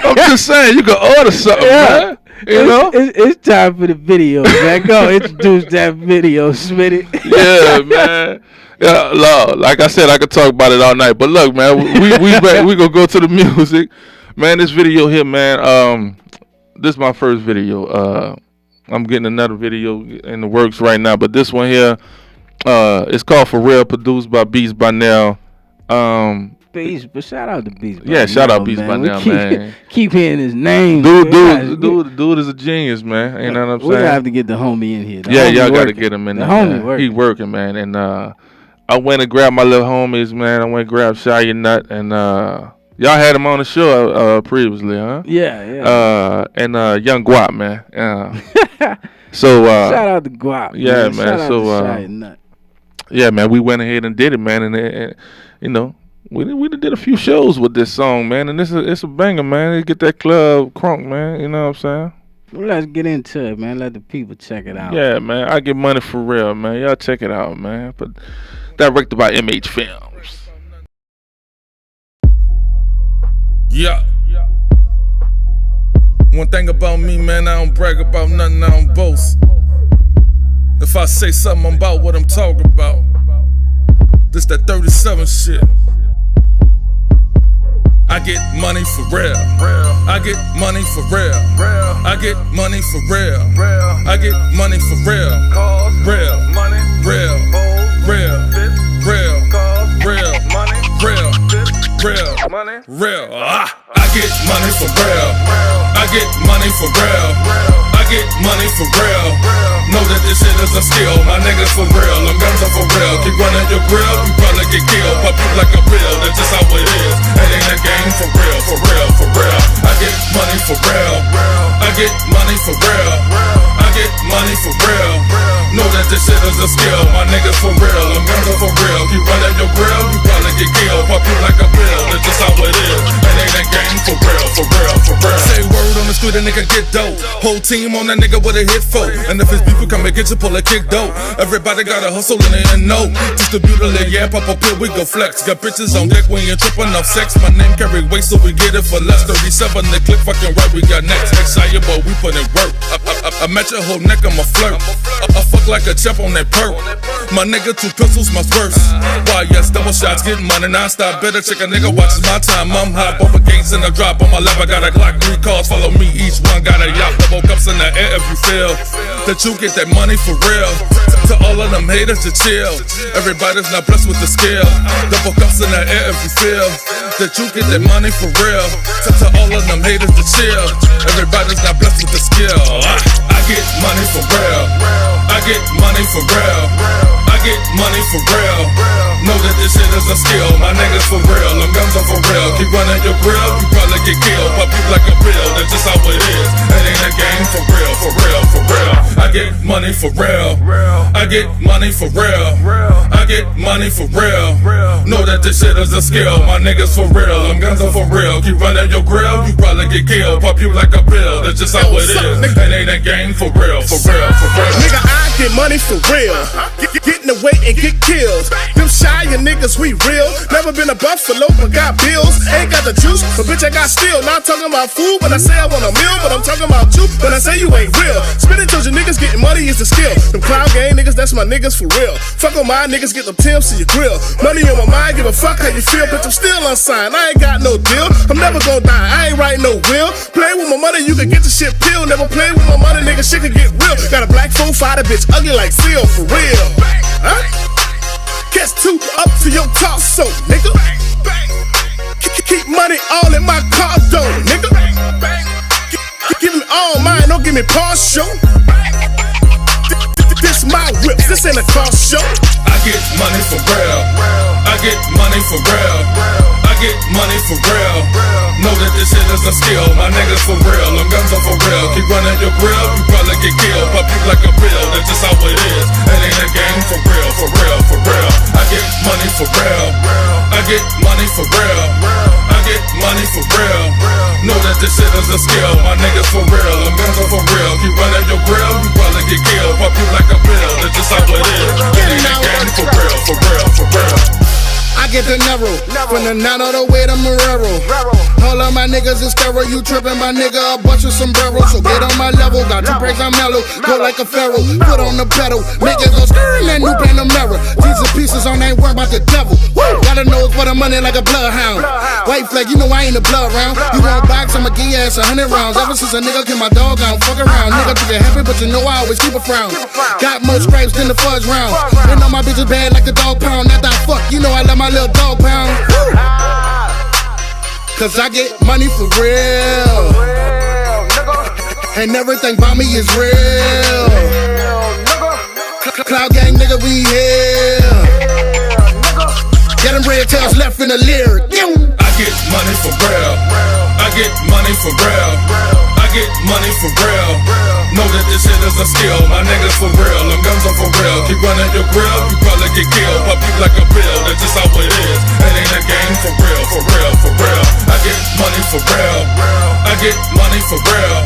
I'm just saying, you could order something, man. You know, it's time for the video, man. Go introduce that video, Smitty. Yeah, man. Yeah, Lord, like I said, I could talk about it all night. But look, man, we gonna go to the music, man. This video here, man. This is my first video. I'm getting another video in the works right now, but this one here, it's called For Real, produced by Beats by Now. Beast, but shout out to Beast. Yeah, shout out Beast by Now, man. Keep hearing his name. Dude is a genius, man. You know what I'm saying? We have to get the homie in here. Y'all got to get him in there. The homie working. He working, man. And I went and grabbed my little homies, man. I went and grabbed Shy Nut, and y'all had him on the show previously, huh? Yeah. And Young Guap, man. So shout out to Guap. Yeah, man. Shout out to Shy Nut. Yeah, man. We went ahead and did it, man. And you know, we did a few shows with this song, man. And it's a banger, man. It get that club crunk, man. You know what I'm saying? Well, let's get into it, man. Let the people check it out. Yeah, man. I get money for real, man. Y'all check it out, man. But directed by MH Films. Yeah. One thing about me, man, I don't brag about nothing, I don't boast. If I say something, I'm about what I'm talking about. This that 37 shit. I get money for real. I get money for real. I get money for real. I get money for real. Real. Real. Real. Real. Real. Real. Real. Real. I get money for real. I get money for real. I get money for real. Know that this shit is a skill. My niggas for real. Them guns are for real. Keep running your grill, you probably get killed. Pop you like a pill. That's just how it is. It ain't a game for real. For real. For real. I get money for real. I get money for real. I get money for real. Know that this shit is a skill. My niggas for real. Them guns are for real. Keep running your grill, you probably get killed. Pop you like a pill. That's just how it is. It ain't a game for real. For real. For real. Say word on the street, a nigga get dope. Whole team on that nigga with a hit for. And if his people come and get you, pull a kick dope. Everybody got a hustle and they ain't know. Distribute a leg, yeah, pop a pill, we go flex. Got bitches on deck, we ain't tripping off sex. My name carry weight, so we get it for less. 37, the click fucking right, we got next. Excited, but we put in work. I met your whole neck, I'm a flirt. I fuck like a chip on that perk. My nigga, 2 pistols, my worse. Why, yes, double shots, getting money non-stop. Better check a nigga, watches my time. I'm hot, over gates in the drop. On my left, I got a Glock, 3 cars, follow me. Each one got a yacht, double cups in the air if you feel that you get that money for real. To all of them haters to chill. Everybody's not blessed with the skill. Double cups in the air if you feel that you get that money for real. To all of them haters to chill. Everybody's not blessed with the skill. I get money for real. I get money for real. I get money for real. Know that this shit is a skill. My niggas for real. Them guns are for real. Keep running your grill, you probably get killed. Pop you like a pill. That's just how it is. It ain't a game for real. For real. For real. I get money for real. I get money for real. I get money for real. Know that this shit is a skill. My niggas for real. Them guns are for real. Keep running your grill, you probably get killed. Pop you like a pill. That's just how it is. It ain't a game for real. For real. For real. Nigga, I get money for real. Get in the way and get killed. Them shy niggas, we real. Never been a buffalo, but got bills. Ain't got the juice, but bitch, I got steel. Not talking about food when I say I want a meal, but I'm talking about you when I say you ain't real. Spinning told you niggas getting money is the skill. Them cloud gang niggas, that's my niggas for real. Fuck on my niggas, get them Timbs to your grill. Money on my mind, give a fuck how you feel, bitch, I'm still unsigned. I ain't got no deal, I'm never gonna die, I ain't writing no will. Play with my money, you can get the shit peeled. Never play with my money, nigga, shit can get real. Got a black 4-5, bitch, ugly like Seal, for real. Huh? Catch 2 up to your torso, nigga. Keep money all in my car, though, nigga. Give me all mine, don't give me partial. This my whip, this ain't a car show. I get money for real. I get money for real. I get money for real. Know that this shit is a skill. My niggas for real, them guns are for real. Keep running your grill, you probably get killed. Pop you like a pill, that's just how it is. It ain't a game for real, for real, for real. I get money for real. I get money for real. I get money for real. Know that this shit is a skill. My niggas for real, them guns are for real. Keep running your grill, you probably get killed. Pop you like a pill, that's just how it is. It ain't a game for real, for real, for real. I get the narrow, from the 9 all the way to Marrero. All of my niggas is sterile, you trippin', my nigga, a bunch of sombreros. So get on my level, got 2 breaks, I'm mellow. Go like a pharaoh, put on the pedal, make it go stir in that new Panamera. These are pieces on ain't work about the devil. Gotta know for the money like a bloodhound. White flag, you know I ain't a blood round. You want box, I'ma give your ass 100 rounds. Ever since a nigga kill my dog, I don't fuck around. Nigga think you're happy, but you know I always keep a frown. Got more scrapes than the fudge round. They know my bitch is bad like a dog pound. After I fuck, you know I love my little dog pound. Cause I get money for real, and everything about me is real. Cloud gang nigga, we here. Get them red tails left in the lyric. I get money for real. I get money for real. I get money for real. Know that this shit is a skill. My niggas for real, them guns are for real. Keep running your grill, you probably get killed. Pop you like a pill, that's just how it is. It ain't a game for real, for real, for real. I get money for real. I get money for real.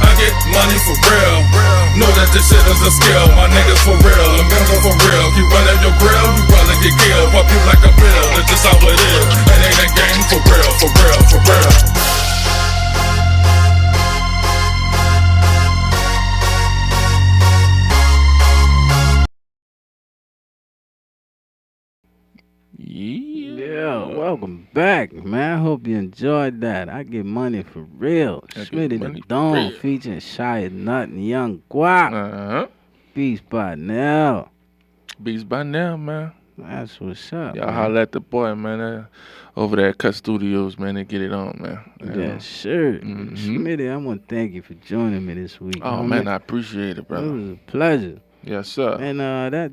I get money for real. Know that this shit is a skill. My niggas for real, them guns are for real. Keep running your grill, you probably get killed. Pop you like a pill, that's just how it is. It ain't a game for real, for real, for real. Yeah, welcome back, man. I hope you enjoyed that. I get money for real. Smitty Da Don featuring Shy Nut and Young Guap. Beast by now. Beast by now, man. That's what's up. Y'all holler at the boy, man. Over there at Cut Studios, man. They get it on, man. Yeah, sure. Smitty, I want to thank you for joining me this week. Oh, man, I appreciate it, brother. It was a pleasure. Yes, sir. And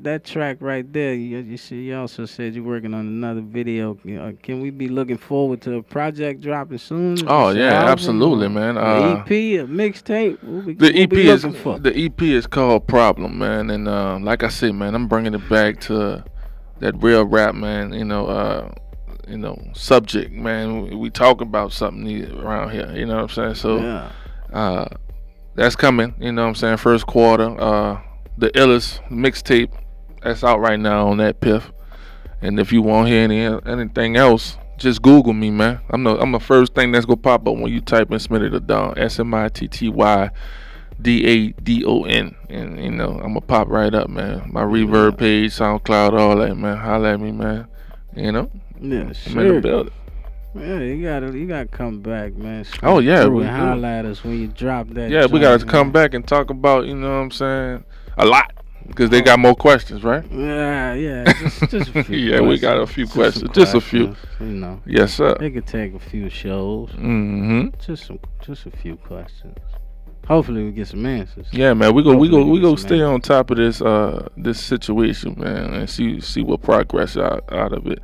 that track right there, you also said you're working on another video. Can we be looking forward to a project dropping soon? Oh yeah, absolutely, man. EP, a mixtape. The EP is called Problem, man. And like I said, man, I'm bringing it back to that real rap, man. Subject, man. We talk about something around here. You know what I'm saying? So that's coming. You know what I'm saying? First quarter. The illest mixtape that's out right now on that Piff. And if you want to hear anything else, just Google me, man. I'm the first thing that's gonna pop up when you type in Smitty Da Don, SMITTY DADON, and I'm gonna pop right up, man. My Reverb page, SoundCloud, all that, man. Holla at me, man. Yeah, sure. I'm in the building. Yeah, you gotta come back, man. Oh yeah, we holla at us when you drop that. Yeah, we gotta come back and talk about, you know what I'm saying, a lot, because they got more questions, right? Yeah, just a few. Yeah, we got a few questions, just a few. Yes, sir. It could take a few shows. Just a few questions. Hopefully we get some answers. Yeah, man, we go stay on top of this situation, man, and see what progress out of it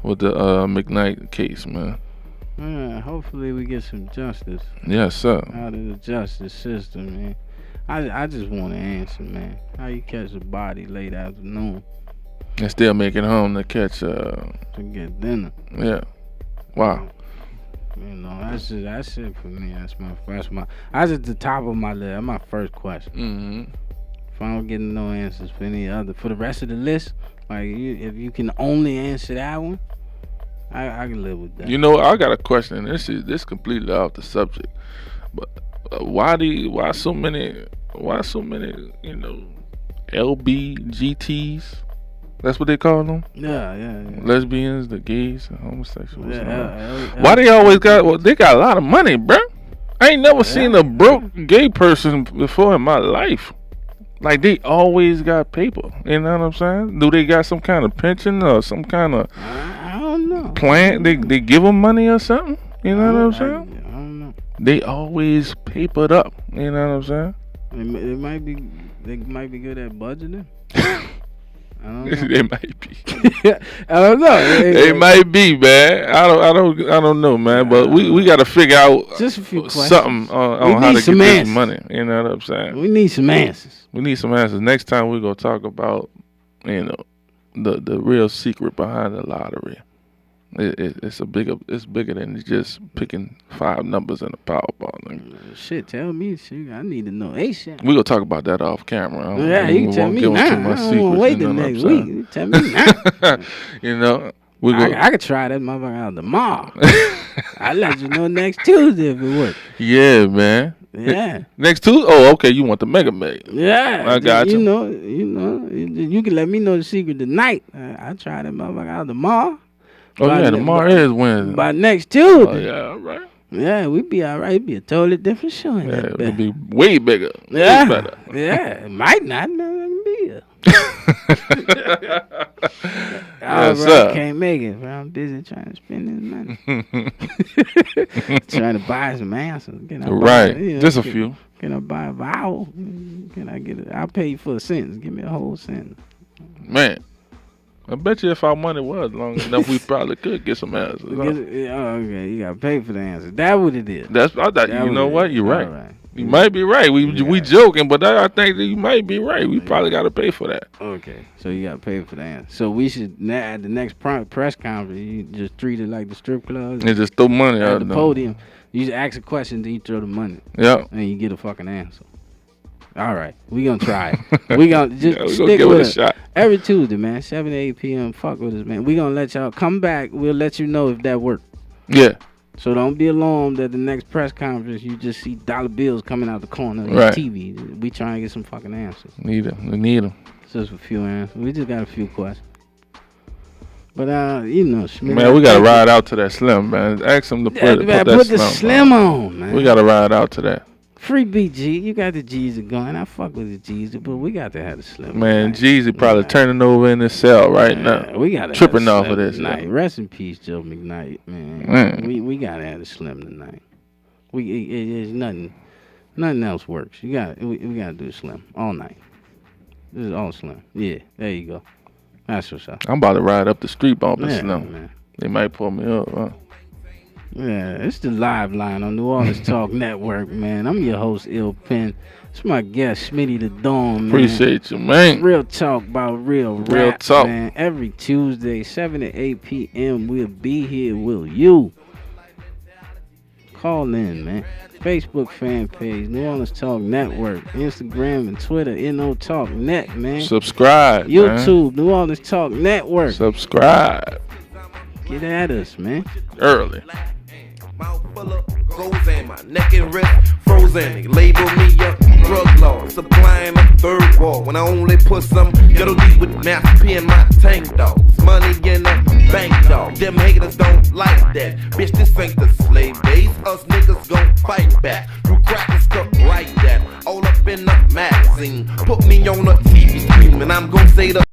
with the McKnight case, man. Yeah, hopefully we get some justice. Yes, sir. Out of the justice system, man. I just want to answer, man. How you catch a body late afternoon and still make it home to catch to get dinner? Yeah. Wow. That's it for me. That's at the top of my list. That's my first question. If I don't get no answers for for the rest of the list, like if you can only answer that one, I can live with that. I got a question. This completely off the subject, but why so many LBGTs. That's what they call them. Yeah. Lesbians, the gays, the homosexuals. Why they always got? Well, they got a lot of money, bro. I ain't never seen a broke gay person before in my life. Like, they always got paper. You know what I'm saying? Do they got some kind of pension or some kind of I don't know. plan? They give them money or something? You know what I'm saying? I don't know. They always papered up. You know what I'm saying? They might be good at budgeting. I don't know. They might be. I don't know. They might be, man. I don't know, man. But we got to figure out just a few questions. Something on how to get this money. You know what I'm saying? We need some answers. We need some answers. Next time we're gonna talk about, the real secret behind the lottery. It's bigger than just picking 5 numbers in a Powerball. Shit, tell me, shit. I need to know ASAP. We gonna talk about that off camera. You can tell me now. I don't want to wait the next week. You tell me now. I could try that motherfucker out tomorrow. I'll let you know next Tuesday if it works. Yeah, man. Yeah. Next Tuesday? Oh, okay. You want the Mega Million? Yeah. I got you. You can let me know the secret tonight. I'll try that motherfucker out tomorrow. Tomorrow is Wednesday. By next Tuesday. Oh, yeah, all right. Yeah, we'd be all right. It'd be a totally different show. It'd be way bigger. Yeah. Way better. Yeah. It might not be. Yes, sir. Can't make it, bro. I'm busy trying to spend this money. Trying to buy some answers. Just a few. Can I buy a vowel? Can I get it? I'll pay you for a sentence. Give me a whole sentence. Man. I bet you if our money was long enough, we probably could get some answers. Okay, you gotta pay for the answers. That's what it is. I thought, you know what? You're right. You might be right. We joking, but I think that you might be right. We probably got to pay for that. Okay, so you got to pay for the answer. So we should, at the next press conference, you just treat it like the strip club. And just throw money out at the podium. You just ask a question, then you throw the money. Yeah. And you get a fucking answer. All right, we gonna try it. We gonna just stick give with it a shot. Every Tuesday, man, 7 to 8 p.m. Fuck with us, man. We gonna let y'all come back. We'll let you know if that worked. Yeah. So don't be alarmed that the next press conference you just see dollar bills coming out the corner of your TV. We trying to get some fucking answers. We need them. Just a few answers. We just got a few questions. But Smitty, man, we gotta ride out to that Slim, man. Ask him to put the Slim on, man. We gotta ride out to that. Free BG, you got the Jeezy going. I fuck with the Jeezy, but we got to have the Slim. Man, Jeezy probably turning over in his cell right now. We got to tripping off of this tonight. Rest in peace, Joe McKnight, man. We got to have the Slim tonight. It's nothing else works. We got to do the Slim all night. This is all Slim. Yeah, there you go. That's what's up. I'm about to ride up the street bumping Slim. Man. They might pull me up, huh? Yeah, it's the live line on New Orleans Talk Network, man. I'm your host, Ill Pen. It's my guest, Smitty Da Don, man. Appreciate you, man. Real talk about real rap, talk, man. Every Tuesday, 7 to 8 p.m. We'll be here, will you? Call in, man. Facebook fan page, New Orleans Talk Network. Instagram and Twitter, NO Talk Net, man. Subscribe, YouTube, man. New Orleans Talk Network. Subscribe. Get at us, man. Early. Mouth full of goals and my neck and wrist frozen. They label me a drug lord, supplying a third wall. When I only put some ghetto deep with Master P in my tank, dogs. Money in the bank, dog. Them haters don't like that. Bitch, this ain't the slave days. Us niggas gon' fight back. You crackers stuck like that. All up in the magazine. Put me on the TV screen and I'm gon' say the